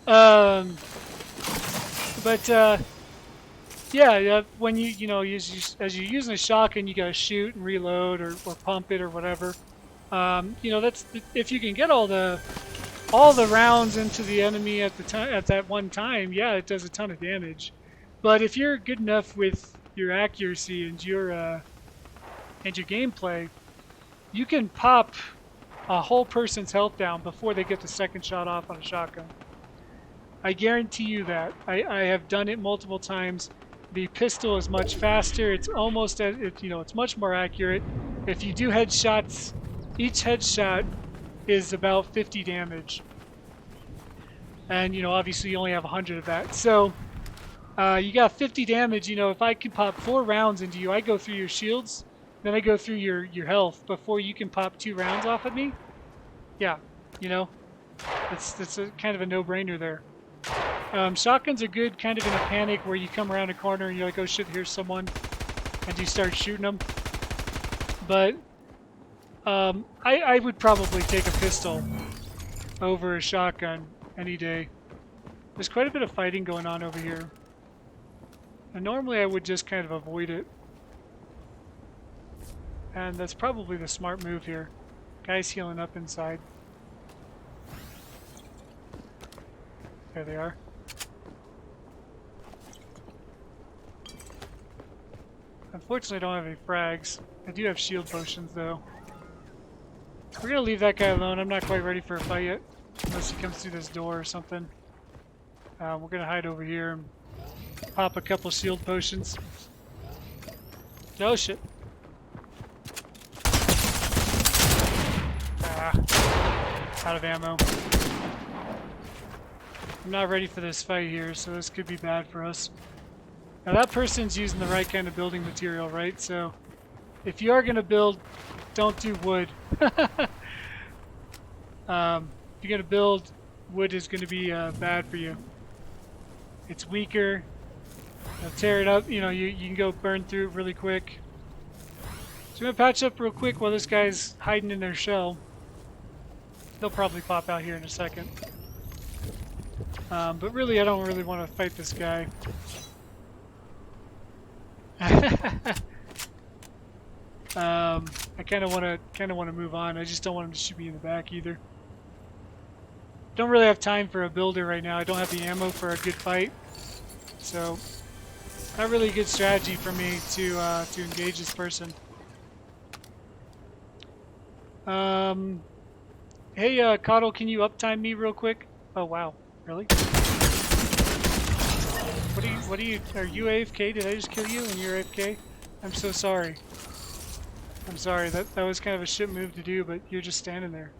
Yeah, when you know, as you're using a shotgun, you gotta shoot and reload or pump it or whatever. You know, that's if you can get all the rounds into the enemy at the time at that one time. Yeah, it does a ton of damage. But if you're good enough with your accuracy and your gameplay, you can pop a whole person's health down before they get the second shot off on a shotgun. I guarantee you that. I have done it multiple times. The pistol is much faster. It's almost as you know, it's much more accurate. If you do headshots, each headshot is about 50 damage. And you know, obviously you only have 100 of that. So you got 50 damage. You know, if I can pop 4 rounds into you, I go through your shields, then I go through your health before you can pop 2 rounds off of me. Yeah, you know, that's a kind of a no-brainer there. Shotguns are good kind of in a panic where you come around a corner and you're like, oh shit, here's someone, and you start shooting them. But I would probably take a pistol over a shotgun any day. There's quite a bit of fighting going on over here. And normally I would just kind of avoid it. And that's probably the smart move here. Guys healing up inside. There they are. Unfortunately, I don't have any frags. I do have shield potions, though. We're gonna leave that guy alone. I'm not quite ready for a fight yet. Unless he comes through this door or something. We're gonna hide over here and pop a couple shield potions. Oh shit. Out of ammo. I'm not ready for this fight here, so this could be bad for us. Now that person's using the right kind of building material, right? So if you are going to build, don't do wood. If you're going to build, wood is going to be bad for you. It's weaker. It'll tear it up. You know, you can go burn through it really quick. So I'm going to patch up real quick while this guy's hiding in their shell. They'll probably pop out here in a second. But really, I don't really want to fight this guy. I kind of want to move on. I just don't want him to shoot me in the back either. Don't really have time for a builder right now. I don't have the ammo for a good fight, so not really a good strategy for me to engage this person. Hey, Coddle, can you uptime me real quick? Oh wow, really? What are you, are you AFK? Did I just kill you and you're AFK? I'm so sorry. I'm sorry, that was kind of a shit move to do, but you're just standing there.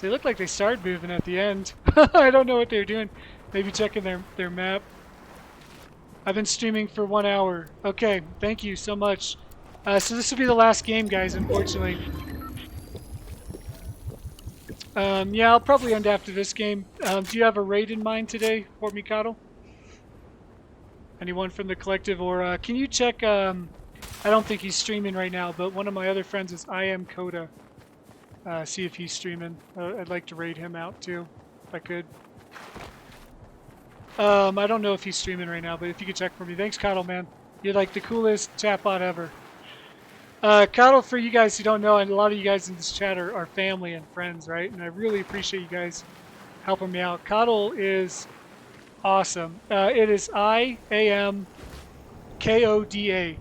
They look like they started moving at the end. I don't know what they're doing. Maybe checking their map. I've been streaming for 1 hour. Okay, thank you so much. So this will be the last game, guys, unfortunately. Yeah, I'll probably end after this game. Do you have a raid in mind today for me, Coddle? Anyone from the collective? Or can you check... I don't think he's streaming right now, but one of my other friends is I am Coda. See if he's streaming. I'd like to raid him out too, if I could. I don't know if he's streaming right now, but if you could check for me. Thanks, Coddle, man. You're like the coolest chatbot ever. Coddle, for you guys who don't know, and a lot of you guys in this chat are family and friends, right? And I really appreciate you guys helping me out. Coddle is awesome. It is I-A-M-K-O-D-A,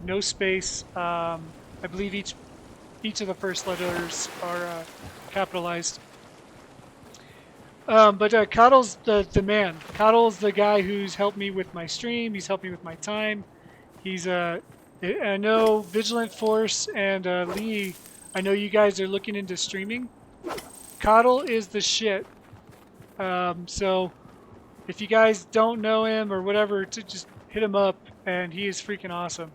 no space. I believe each of the first letters are capitalized. But Coddle's the man. Coddle's the guy who's helped me with my stream. He's helped me with my time. He's I know Vigilant Force and Lee, I know you guys are looking into streaming. Coddle is the shit. So if you guys don't know him or whatever, to just hit him up, and he is freaking awesome.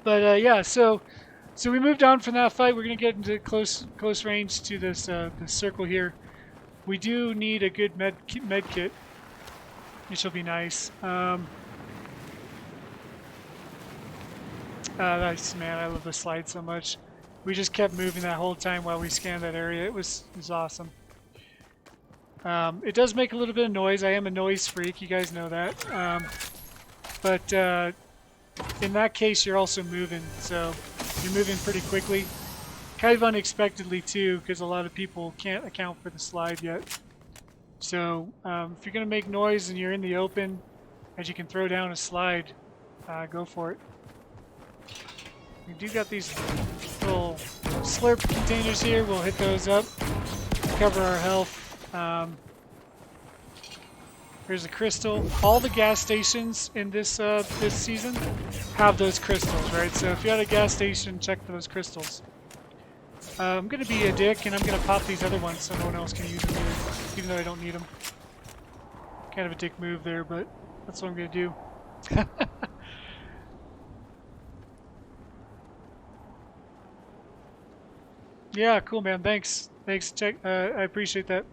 But yeah, so we moved on from that fight. We're gonna get into close range to this circle here. We do need a good med kit, which will be nice. Nice, man. I love the slide so much. We just kept moving that whole time while we scanned that area. It was awesome. It does make a little bit of noise. I am a noise freak. You guys know that. But in that case, you're also moving, so you're moving pretty quickly. Kind of unexpectedly too, because a lot of people can't account for the slide yet. So if you're gonna make noise and you're in the open, and you can throw down a slide, go for it. We do got these little slurp containers here. We'll hit those up, cover our health. Here's a crystal. All the gas stations in this this season have those crystals, right? So if you're at a gas station, check for those crystals. I'm gonna be a dick and I'm gonna pop these other ones so no one else can use them either, even though I don't need them. Kind of a dick move there, but that's what I'm gonna do. Yeah, cool, man. Thanks. Check. I appreciate that.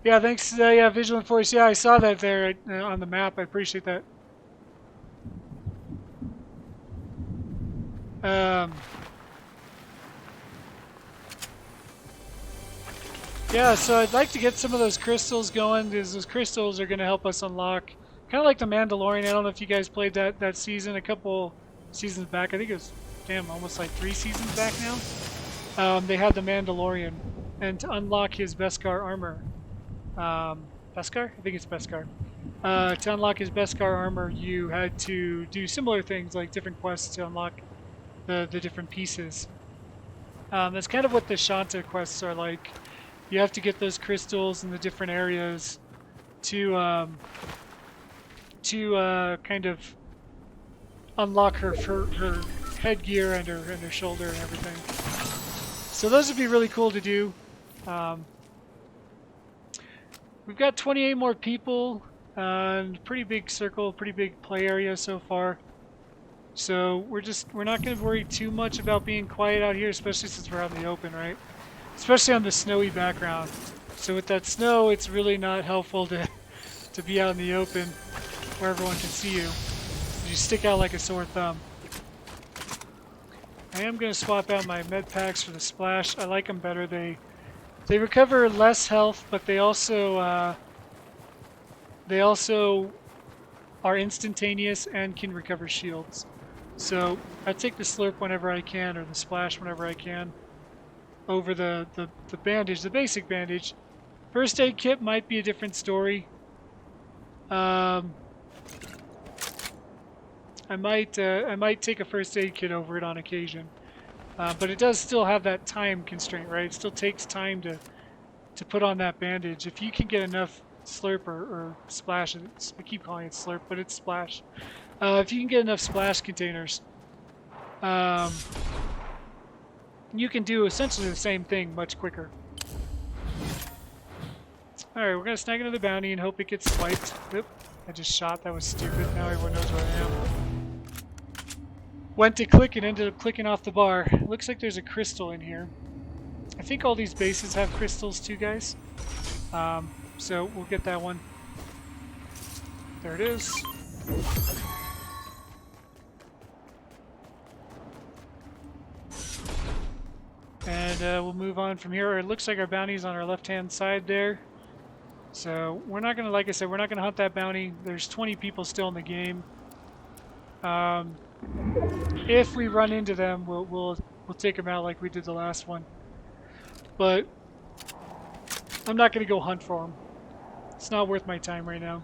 Yeah, thanks. Yeah, Vigilant Force. Yeah, I saw that there on the map. I appreciate that. Yeah, so I'd like to get some of those crystals going, because those crystals are going to help us unlock, kind of like the Mandalorian. I don't know if you guys played that season a couple seasons back. I think it was, damn, almost like 3 seasons back now. They had the Mandalorian, and to unlock his Beskar armor, Beskar? I think it's Beskar. To unlock his Beskar armor, you had to do similar things, like different quests to unlock the different pieces. That's kind of what the Shanta quests are like. You have to get those crystals in the different areas to kind of unlock her headgear and her shoulder and everything. So those would be really cool to do. We've got 28 more people, and pretty big circle, pretty big play area so far. So we're not going to worry too much about being quiet out here, especially since we're out in the open, right? Especially on the snowy background. So with that snow, it's really not helpful to be out in the open where everyone can see you. You stick out like a sore thumb. I am going to swap out my med packs for the splash. I like them better. They recover less health, but they also are instantaneous and can recover shields. So I take the slurp whenever I can, or the splash whenever I can, over the bandage, the basic bandage. First aid kit might be a different story. I might take a first aid kit over it on occasion, but it does still have that time constraint, right? It still takes time to put on that bandage. If you can get enough slurp or splash, I keep calling it slurp, but it's splash. If you can get enough splash containers, you can do essentially the same thing much quicker. Alright, we're going to snag another bounty and hope it gets swiped. Oop, I just shot. That was stupid. Now everyone knows where I am. Went to click and ended up clicking off the bar. Looks like there's a crystal in here. I think all these bases have crystals too, guys. So we'll get that one. There it is. And we'll move on from here. It looks like our bounty's on our left-hand side there. So we're not going to, like I said, we're not going to hunt that bounty. There's 20 people still in the game. If we run into them, we'll take them out like we did the last one. But I'm not going to go hunt for them. It's not worth my time right now.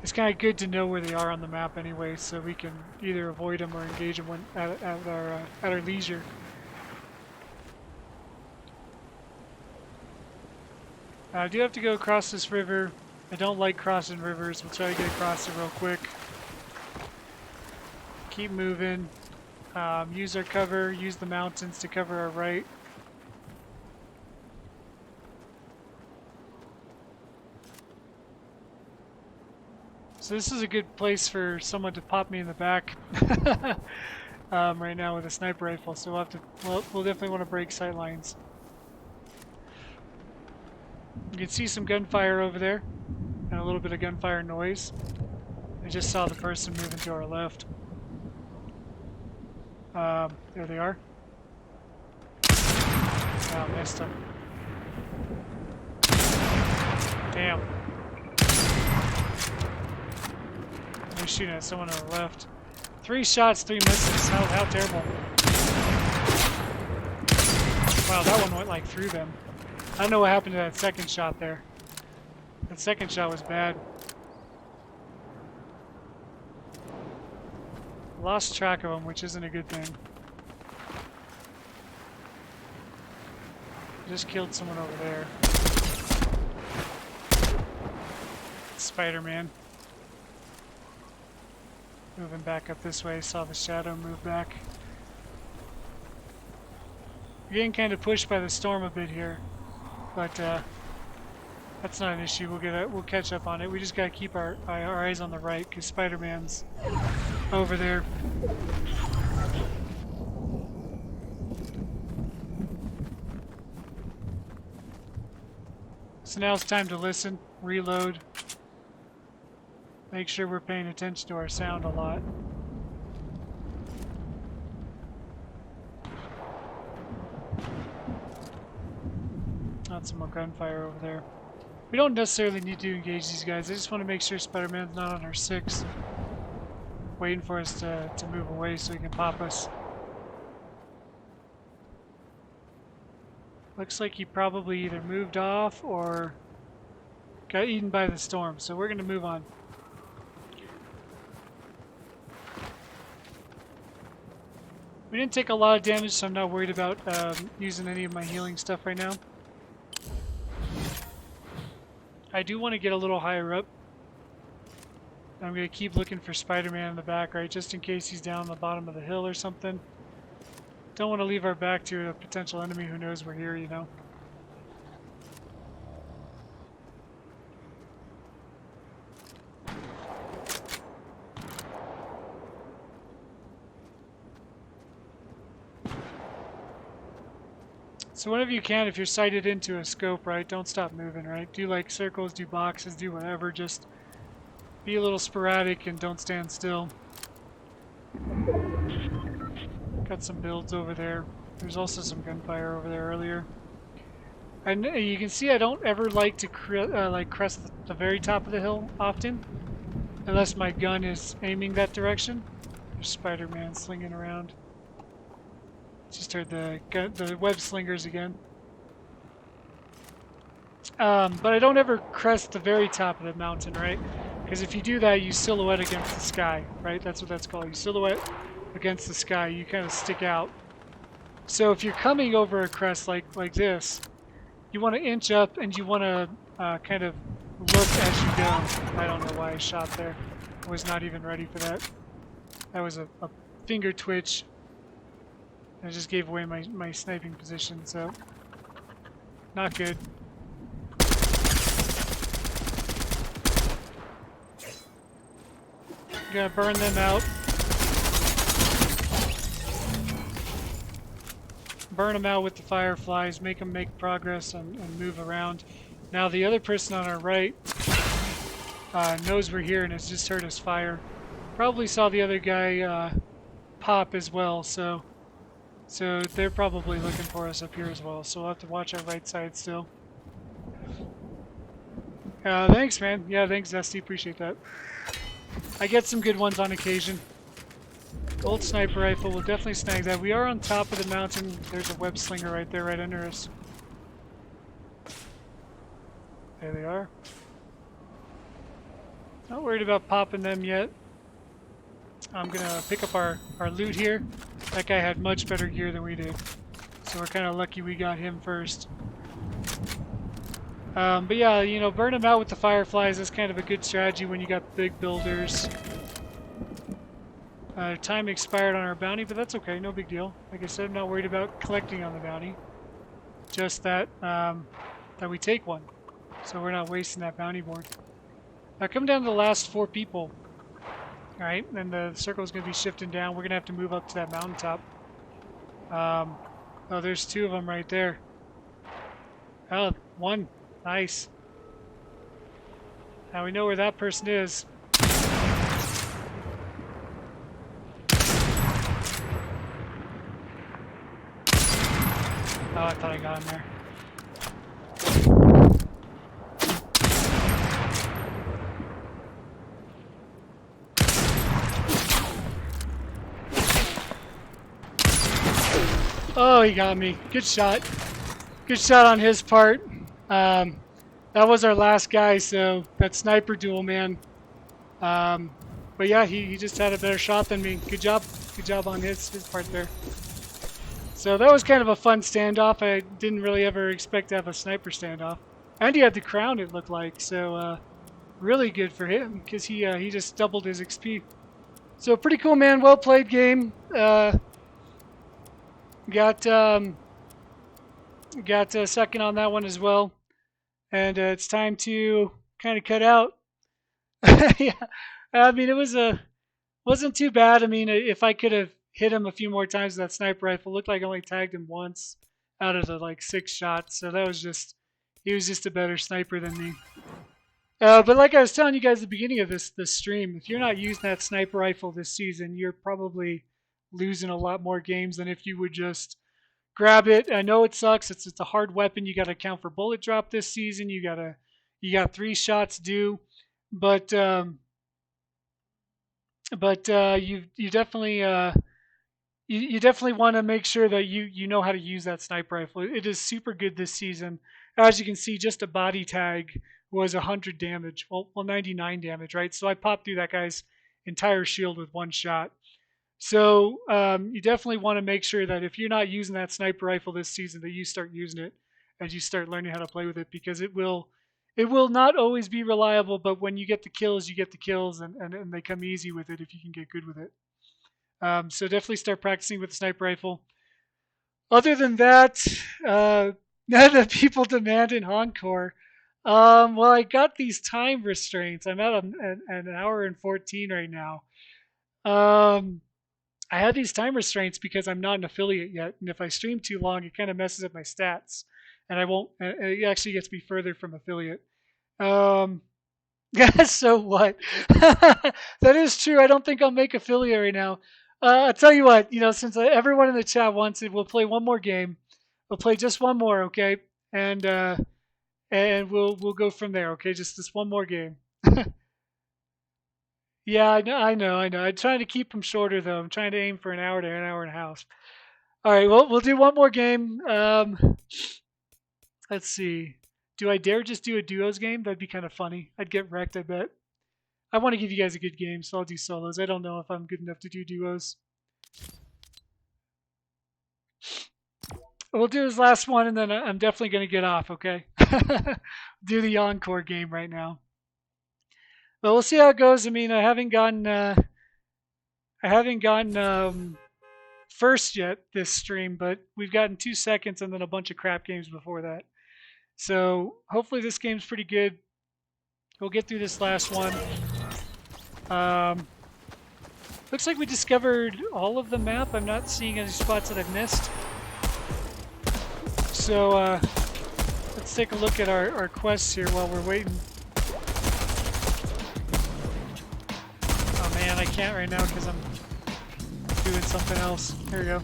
It's kind of good to know where they are on the map anyway, so we can either avoid them or engage them at our leisure. I do have to go across this river. I don't like crossing rivers. We'll try to get across it real quick. Keep moving. Use our cover. Use the mountains to cover our right. So this is a good place for someone to pop me in the back right now with a sniper rifle. So we'll have to. We'll definitely want to break sight lines. You can see some gunfire over there, and a little bit of gunfire noise. I just saw the person moving to our left. There they are. Oh, missed him. Damn. They're shooting at someone on the left. 3 shots, 3 misses. How terrible. Wow, that one went like through them. I don't know what happened to that second shot there. That second shot was bad. Lost track of them, which isn't a good thing. Just killed someone over there. Spider-Man. Moving back up this way, saw the shadow move back. We're getting kind of pushed by the storm a bit here, but that's not an issue. We'll catch up on it. We just gotta keep our eyes on the right because Spider-Man's over there. So now it's time to listen, reload, make sure we're paying attention to our sound a lot. Not some more gunfire over there. We don't necessarily need to engage these guys. I just want to make sure Spider-Man's not on our 6. Waiting for us to move away so he can pop us. Looks like he probably either moved off or got eaten by the storm. So we're going to move on. We didn't take a lot of damage, so I'm not worried about using any of my healing stuff right now. I do want to get a little higher up. I'm going to keep looking for Spider-Man in the back, right? Just in case he's down the bottom of the hill or something. Don't want to leave our back to a potential enemy who knows we're here, you know? So whenever you can, if you're sighted into a scope, right, don't stop moving, right? Do like circles, do boxes, do whatever. Just be a little sporadic and don't stand still. Got some builds over there. There's also some gunfire over there earlier. And you can see I don't ever like to crest the very top of the hill often, unless my gun is aiming that direction. There's Spider-Man slinging around. Just heard the web slingers again. But I don't ever crest the very top of the mountain, right? Because if you do that, you silhouette against the sky, right? That's what that's called. You silhouette against the sky. You kind of stick out. So if you're coming over a crest like this, you want to inch up and you want to kind of look as you go. I don't know why I shot there. I was not even ready for that. That was a finger twitch. I just gave away my sniping position, so not good. Gonna burn them out. Burn them out with the fireflies, make them make progress and move around. Now the other person on our right knows we're here and has just heard us fire. Probably saw the other guy pop as well, so they're probably looking for us up here as well. So we'll have to watch our right side still. Thanks, man. Yeah, thanks, Zesty. Appreciate that. I get some good ones on occasion. Gold sniper rifle will definitely snag that. We are on top of the mountain. There's a web slinger right there, right under us. There they are. Not worried about popping them yet. I'm gonna pick up our loot here. That guy had much better gear than we did. So we're kind of lucky we got him first. But yeah, you know, burn them out with the fireflies is kind of a good strategy when you got big builders. Time expired on our bounty, but that's okay, no big deal. Like I said, I'm not worried about collecting on the bounty. Just that that we take one. So we're not wasting that bounty board. Come down to the last 4 people. All right, and the circle is going to be shifting down. We're going to have to move up to that mountaintop. Oh, there's 2 of them right there. Oh, 1. Nice. Now we know where that person is. Oh, I thought I got him there. Oh, he got me. Good shot. Good shot on his part. That was our last guy, so that sniper duel, man. But yeah, he just had a better shot than me. Good job. Good job on his part there. So that was kind of a fun standoff. I didn't really ever expect to have a sniper standoff. And he had the crown, it looked like. So really good for him because he just doubled his XP. So pretty cool, man. Well played game. Got a second on that one as well. And it's time to kind of cut out. Yeah, I mean, wasn't too bad. I mean, if I could have hit him a few more times with that sniper rifle, looked like I only tagged him once out of the like 6 shots. So that was he was just a better sniper than me. But like I was telling you guys at the beginning of this stream, if you're not using that sniper rifle this season, you're probably losing a lot more games than if you would just grab it. I know it sucks. It's a hard weapon. You got to account for bullet drop this season. You got 3 shots due, but you definitely you definitely want to make sure that you know how to use that sniper rifle. It is super good this season. As you can see, just a body tag was 100 damage. Well, 99 damage, right? So I popped through that guy's entire shield with 1 shot. So you definitely want to make sure that if you're not using that sniper rifle this season, that you start using it and you start learning how to play with it, because it will not always be reliable, but when you get the kills, you get the kills, and they come easy with it if you can get good with it. So definitely start practicing with the sniper rifle. Other than that, none of the people demand an encore. Well, I got these time restraints. I'm at an hour and 14 right now. I had these time restraints because I'm not an affiliate yet, and if I stream too long, it kind of messes up my stats, and I won't. It actually gets me further from affiliate. Yeah, so what? That is true. I don't think I'll make affiliate right now. I'll tell you what. Since everyone in the chat wants it, we'll play one more game. We'll play just one more, okay? And we'll go from there, okay? Just this one more game. Yeah, I know. I'm trying to keep them shorter, though. I'm trying to aim for an hour to an hour and a half. All right, well, we'll do one more game. Let's see. Do I dare just do a duos game? That'd be kind of funny. I'd get wrecked, I bet. I want to give you guys a good game, so I'll do solos. I don't know if I'm good enough to do duos. We'll do this last one, and then I'm definitely going to get off, okay? Do the encore game right now. But we'll see how it goes. I mean, I haven't gotten first yet this stream, but we've gotten 2 seconds and then a bunch of crap games before that. So hopefully this game's pretty good. We'll get through this last one. Looks like we discovered all of the map. I'm not seeing any spots that I've missed. So let's take a look at our quests here while we're waiting. Oh man, I can't right now because I'm doing something else. There we go.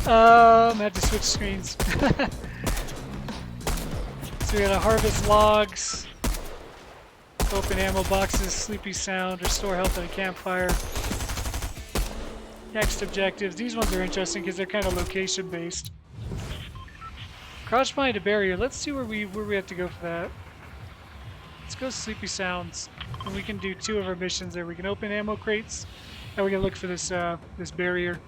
I had to switch screens. So we gotta harvest logs, open ammo boxes, sleepy sound, restore health at a campfire. Next objectives. These ones are interesting because they're kind of location based. Crouch behind a barrier. Let's see where we have to go for that. Let's go sleepy sounds, and we can do 2 of our missions there. We can open ammo crates, and we can look for this this barrier.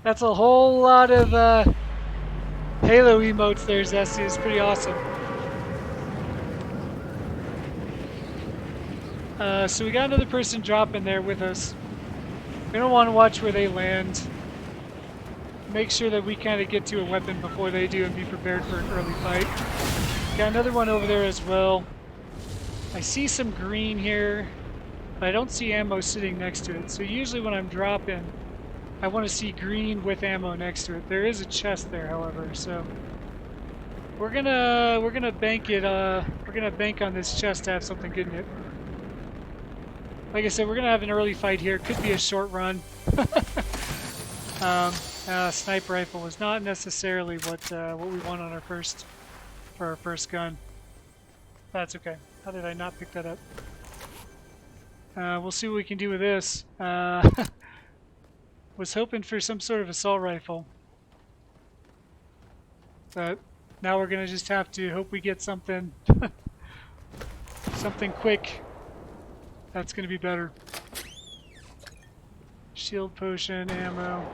That's a whole lot of Halo emotes there, Zesty. It's pretty awesome. So we got another person dropping there with us. We don't want to watch where they land. make sure that we kind of get to a weapon before they do and be prepared for an early fight. Got another one over there as well. I see some green here, but I don't see ammo sitting next to it. So usually when I'm dropping, I want to see green with ammo next to it. There is a chest there, however, so we're gonna bank it. We're gonna bank on this chest to have something good in it. Like I said, we're gonna have an early fight here. Could be a short run. Sniper rifle was not necessarily what we want on our first gun. That's okay. How did I not pick that up? We'll see what we can do with this. Was hoping for some sort of assault rifle, but now we're gonna just have to hope we get something, something quick. That's gonna be better. Shield potion, ammo.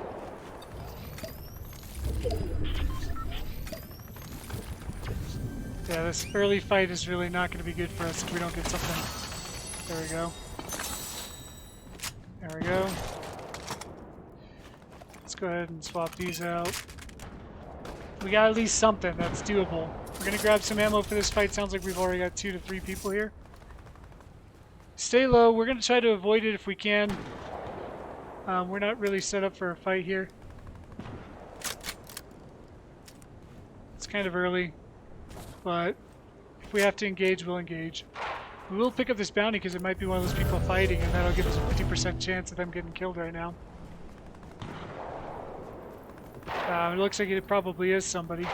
Yeah, this early fight is really not going to be good for us if we don't get something. There we go. There we go. Let's go ahead and swap these out. We got at least something that's doable. We're going to grab some ammo for this fight. Sounds like we've already got 2 to 3 people here. Stay low. We're going to try to avoid it if we can. We're not really set up for a fight here. It's kind of early, but if we have to engage, we'll engage. We will pick up this bounty because it might be one of those people fighting, and that'll give us a 50% chance of them getting killed right now. It looks like it probably is somebody.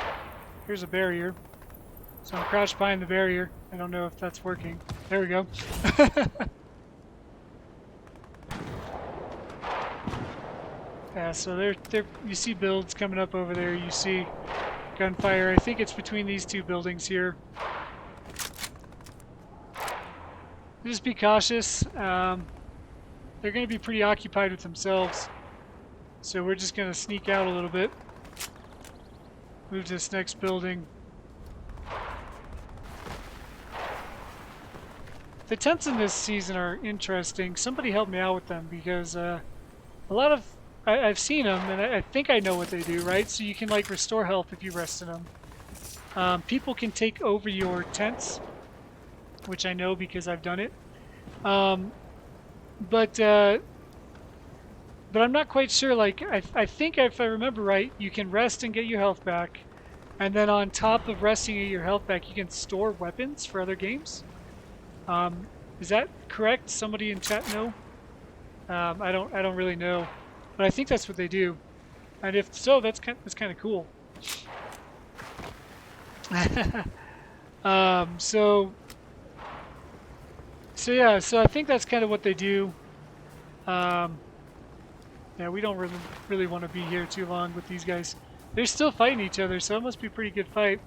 Here's a barrier. So I'm crouched behind the barrier. I don't know if that's working. There we go. Yeah, so there you see builds coming up over there. You see gunfire. I think it's between these 2 buildings here. Just be cautious. They're going to be pretty occupied with themselves. So we're just going to sneak out a little bit. Move to this next building. The tents in this season are interesting. Somebody help me out with them because a lot of... I've seen them and I think I know what they do, right? So you can like restore health if you rest in them. People can take over your tents, which I know because I've done it. But I'm not quite sure. Like I think if I remember right, you can rest and get your health back, and then on top of resting and your health back, you can store weapons for other games. Is that correct? Somebody in chat know? I don't really know, but I think that's what they do. And if so, that's kind of cool. So yeah, so I think that's kind of what they do. Yeah, we don't really want to be here too long with these guys. They're still fighting each other, so it must be a pretty good fight.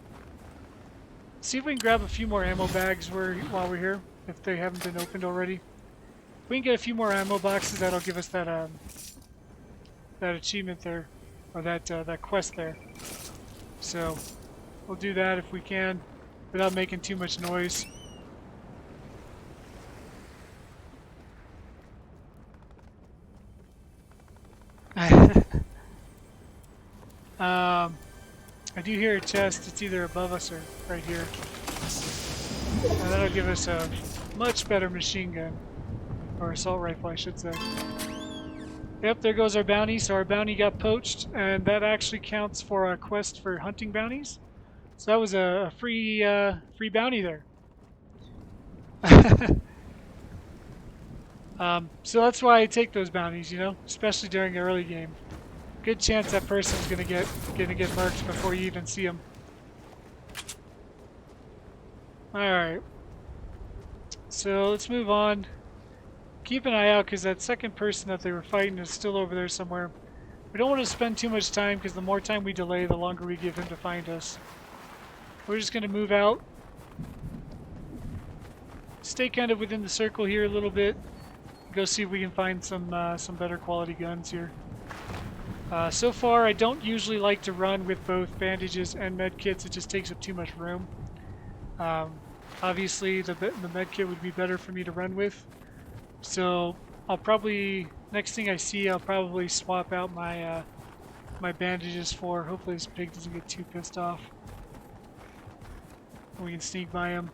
See if we can grab a few more ammo bags while we're here, if they haven't been opened already. If we can get a few more ammo boxes, that'll give us that that achievement there, or that quest there. So we'll do that if we can, without making too much noise. I do hear a chest. It's either above us or right here. And that'll give us a much better machine gun. Or assault rifle, I should say. Yep, there goes our bounty. So our bounty got poached, and that actually counts for a quest for hunting bounties. So that was a free bounty there. So that's why I take those bounties, you know, especially during the early game. Good chance that person's gonna get murked before you even see them. All right. So let's move on. Keep an eye out because that second person that they were fighting is still over there somewhere. We don't want to spend too much time because the more time we delay, the longer we give him to find us. We're just gonna move out. Stay kind of within the circle here a little bit. Go see if we can find some better quality guns here. So far, I don't usually like to run with both bandages and med kits. It just takes up too much room. Obviously, the med kit would be better for me to run with. So I'll probably, next thing I see, I'll probably swap out my my bandages for. Hopefully this pig doesn't get too pissed off. We can sneak by him.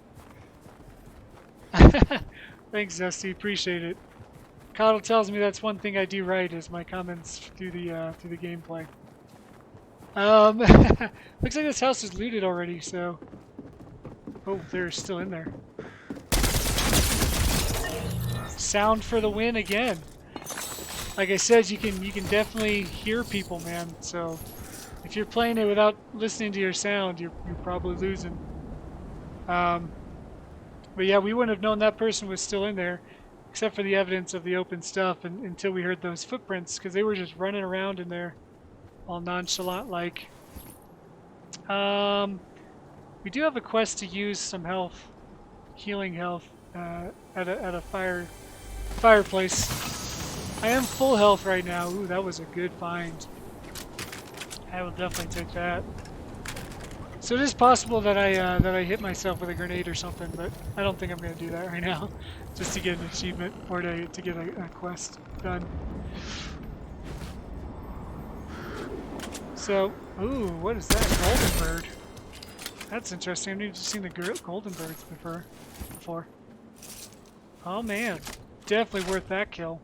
Thanks, Zesty. Appreciate it. Coddle tells me that's one thing I do right is my comments through the gameplay. Looks like this house is looted already, so... Oh, they're still in there. Sound for the win again. Like I said, you can definitely hear people, man. So if you're playing it without listening to your sound, you're probably losing. But yeah, we wouldn't have known that person was still in there, except for the evidence of the open stuff, until we heard those footprints, because they were just running around in there, all nonchalant-like. We do have a quest to use some health, healing health, at a fireplace. I am full health right now. Ooh, that was a good find. I will definitely take that. So it is possible that I hit myself with a grenade or something, but I don't think I'm going to do that right now, just to get an achievement or to get a quest done. So, ooh, what is that? Golden bird. That's interesting. I've never seen the golden birds before. Oh man, definitely worth that kill.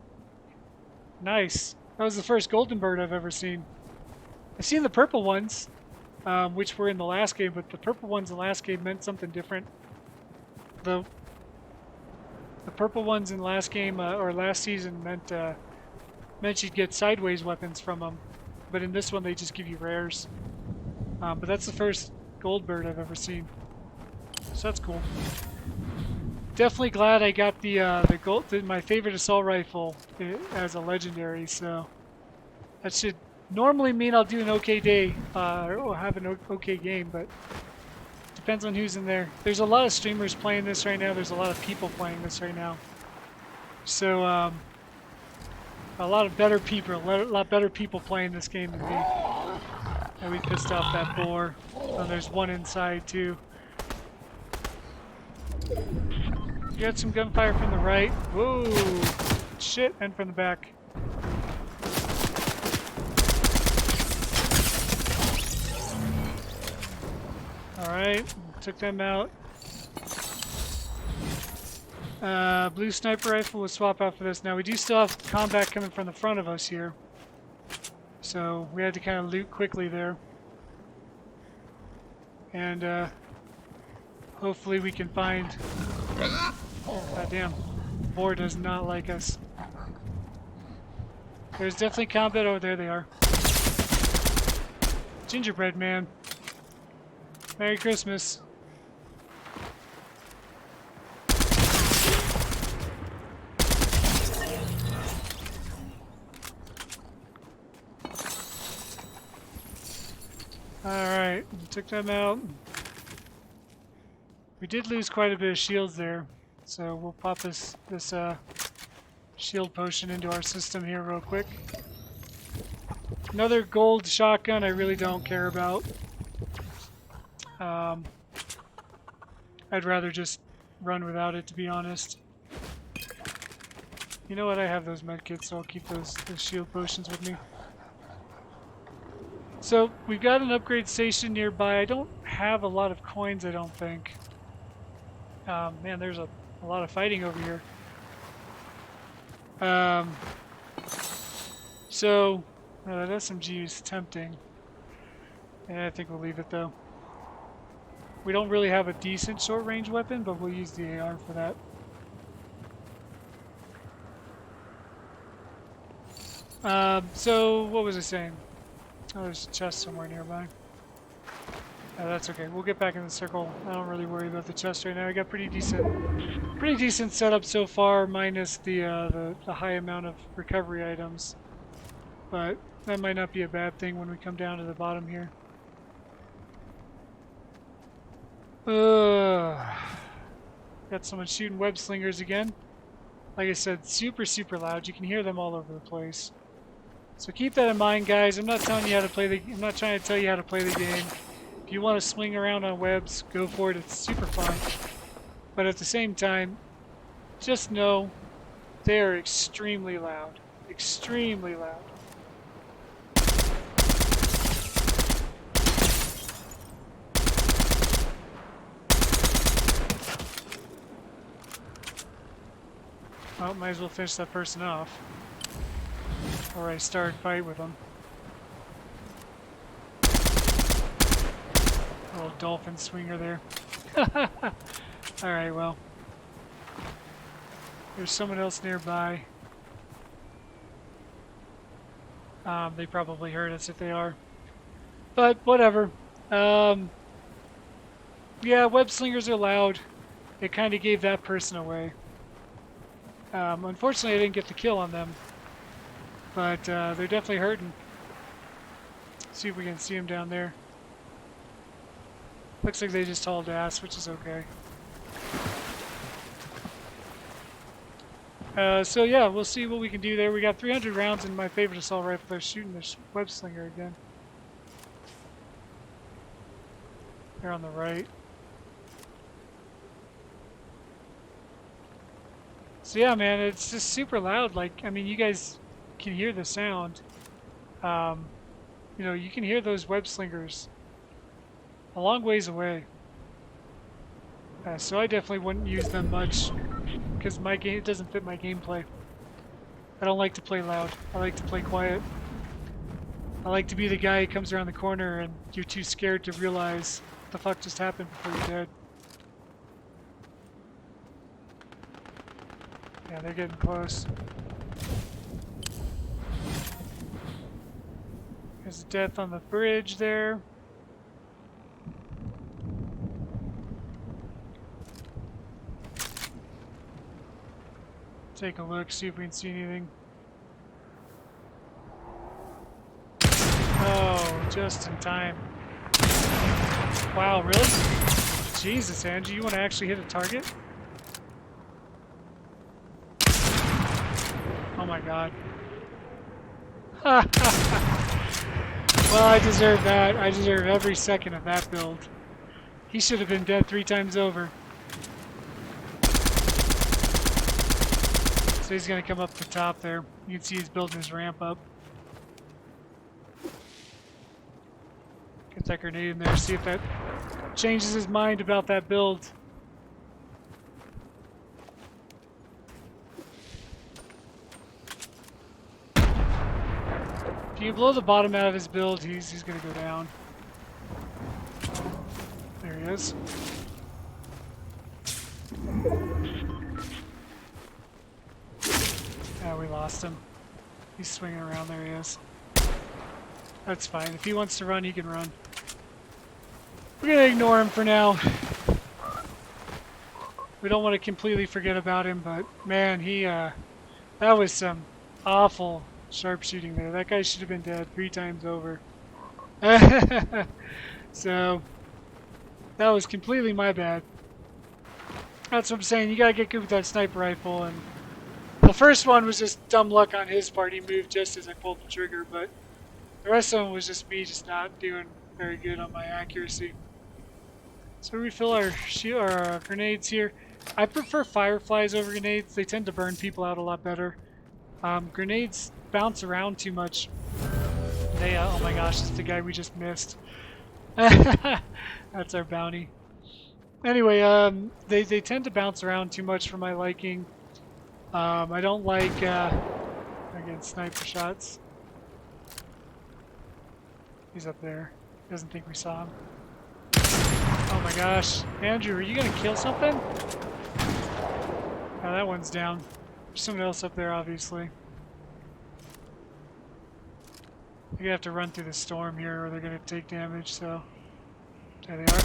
Nice. That was the first golden bird I've ever seen. I've seen the purple ones, which were in the last game, but the purple ones in the last game meant something different. The purple ones in last game or last season meant you'd get sideways weapons from them, but in this one they just give you rares. But that's the first gold bird I've ever seen, so that's cool. Definitely glad I got my favorite assault rifle as a legendary, so that should normally mean I'll do an okay day or have an okay game, but depends on who's in there. There's a lot of streamers playing this right now. There's a lot of people playing this right now, so a lot better people playing this game than me. And we pissed off that boar. And there's one inside too. You got some gunfire from the right. Whoa! Shit, and from the back. Alright, took them out. Blue sniper rifle, we'll swap out for this. Now we do still have combat coming from the front of us here, so we had to kind of loot quickly there. And hopefully we can find... God damn, the boar does not like us. There's definitely combat over there. They are. Gingerbread man. Merry Christmas. Alright, took them out. We did lose quite a bit of shields there, so we'll pop this shield potion into our system here real quick. Another gold shotgun I really don't care about. I'd rather just run without it, to be honest. You know what, I have those medkits, so I'll keep those shield potions with me. So, we've got an upgrade station nearby. I don't have a lot of coins, I don't think. Man, there's a lot of fighting over here. So, that SMG is tempting. Yeah, I think we'll leave it though. We don't really have a decent short-range weapon, but we'll use the AR for that. So, what was I saying? Oh, there's a chest somewhere nearby. Oh, that's okay. We'll get back in the circle. I don't really worry about the chest right now. I got pretty decent setup so far, minus the high amount of recovery items. But that might not be a bad thing when we come down to the bottom here. Got someone shooting web slingers again. Like I said, super loud. You can hear them all over the place. So keep that in mind, guys. I'm not telling you how to play I'm not trying to tell you how to play the game. If you want to swing around on webs, go for it. It's super fun. But at the same time, just know they are extremely loud. Extremely loud. Well, might as well finish that person off. Or I start a fight with them. Little dolphin swinger there. Alright, well. There's someone else nearby. They probably heard us if they are. But, whatever. Yeah, web slingers are loud. It kind of gave that person away. Unfortunately, I didn't get the kill on them. But they're definitely hurting. See if we can see them down there. Looks like they just hauled ass, which is okay. So yeah, we'll see what we can do there. We got 300 rounds in my favorite assault rifle. They're shooting this web slinger again. They're on the right. So yeah, man, it's just super loud. Like, I mean, you guys can hear the sound. You know, you can hear those web slingers a long ways away. So I definitely wouldn't use them much because my game, it doesn't fit my gameplay. I don't like to play loud. I like to play quiet. I like to be the guy who comes around the corner and you're too scared to realize what the fuck just happened before you're dead. Yeah, they're getting close. There's a death on the bridge there. Take a look, see if we can see anything. Oh, just in time. Wow, really? Jesus, Angie, you want to actually hit a target? Oh my god. Well, I deserve that. I deserve every second of that build. He should have been dead 3 times over. So he's going to come up the top there. You can see he's building his ramp up. Get that grenade in there, see if that changes his mind about that build. If you blow the bottom out of his build, he's going to go down. There he is. Yeah, we lost him. He's swinging around. There he is. That's fine. If he wants to run, he can run. We're going to ignore him for now. We don't want to completely forget about him, but man, that was some awful sharpshooting there. That guy should have been dead 3 times over. So, that was completely my bad. That's what I'm saying. You gotta get good with that sniper rifle. And the first one was just dumb luck on his part. He moved just as I pulled the trigger, but the rest of them was just me just not doing very good on my accuracy. So we refill our grenades here. I prefer fireflies over grenades. They tend to burn people out a lot better. Grenades bounce around too much. They, oh my gosh, it's the guy we just missed. That's our bounty. Anyway, they tend to bounce around too much for my liking. I don't like, again, sniper shots. He's up there. Doesn't think we saw him. Oh my gosh. Andrew, are you gonna kill something? Oh, that one's down. There's someone else up there, obviously. They're gonna have to run through the storm here or they're gonna take damage, so... There they are.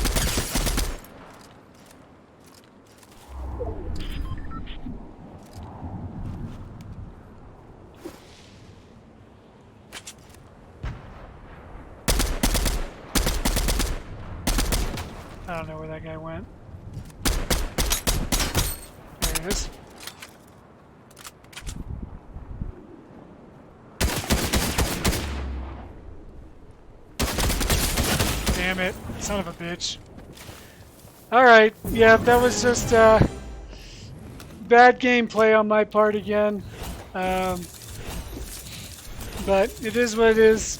I don't know where that guy went. There he is. Damn it, son of a bitch. Alright, yeah, that was just bad gameplay on my part again. But it is what it is.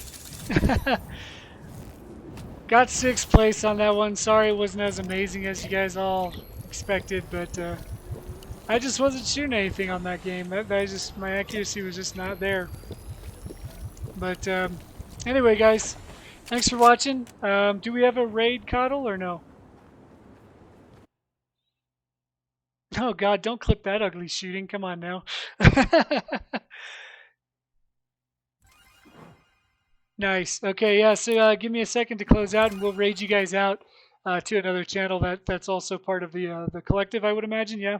Got 6th place on that one. Sorry it wasn't as amazing as you guys all expected, but I just wasn't shooting anything on that game. That just my accuracy was just not there. But anyway, guys, thanks for watching. Do we have a raid, Coddle, or no? Oh God, don't clip that ugly shooting. Come on now. Nice. Okay, yeah. So give me a second to close out, and we'll raid you guys out to another channel that's also part of the collective, I would imagine. Yeah.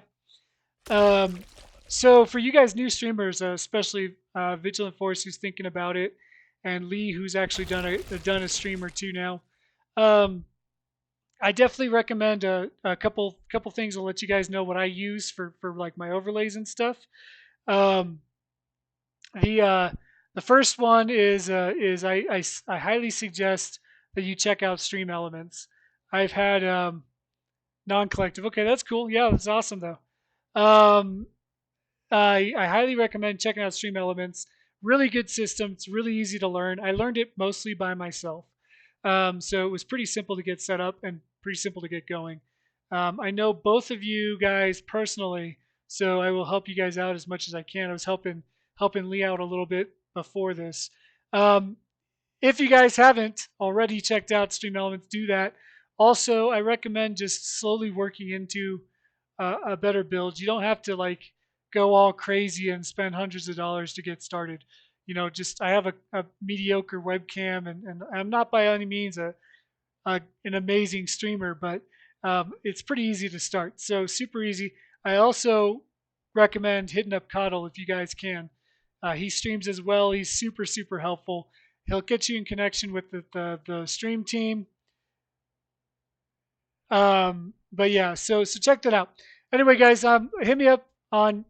Um, so for you guys new streamers, especially Vigilant Force, who's thinking about it, and Lee, who's actually done a stream or two now, um, I definitely recommend a couple things. I'll let you guys know what I use for like my overlays and stuff. Um, the uh, the first one is I highly suggest that you check out Stream Elements. I've had non-collective. Okay, that's cool. Yeah, that's awesome though. Um, I highly recommend checking out Stream Elements. Really good system. It's really easy to learn. I learned it mostly by myself. So it was pretty simple to get set up and pretty simple to get going. I know both of you guys personally, so I will help you guys out as much as I can. I was helping Lee out a little bit before this. Um, if you guys haven't already checked out Stream Elements, do that. Also, I recommend just slowly working into a better build. You don't have to like go all crazy and spend hundreds of dollars to get started. Just I have a mediocre webcam, and I'm not by any means an amazing streamer, but it's pretty easy to start. So super easy. I also recommend hitting up Coddle if you guys can. He streams as well. He's super helpful. He'll get you in connection with the stream team. But yeah, so check that out. Anyway, guys, hit me up on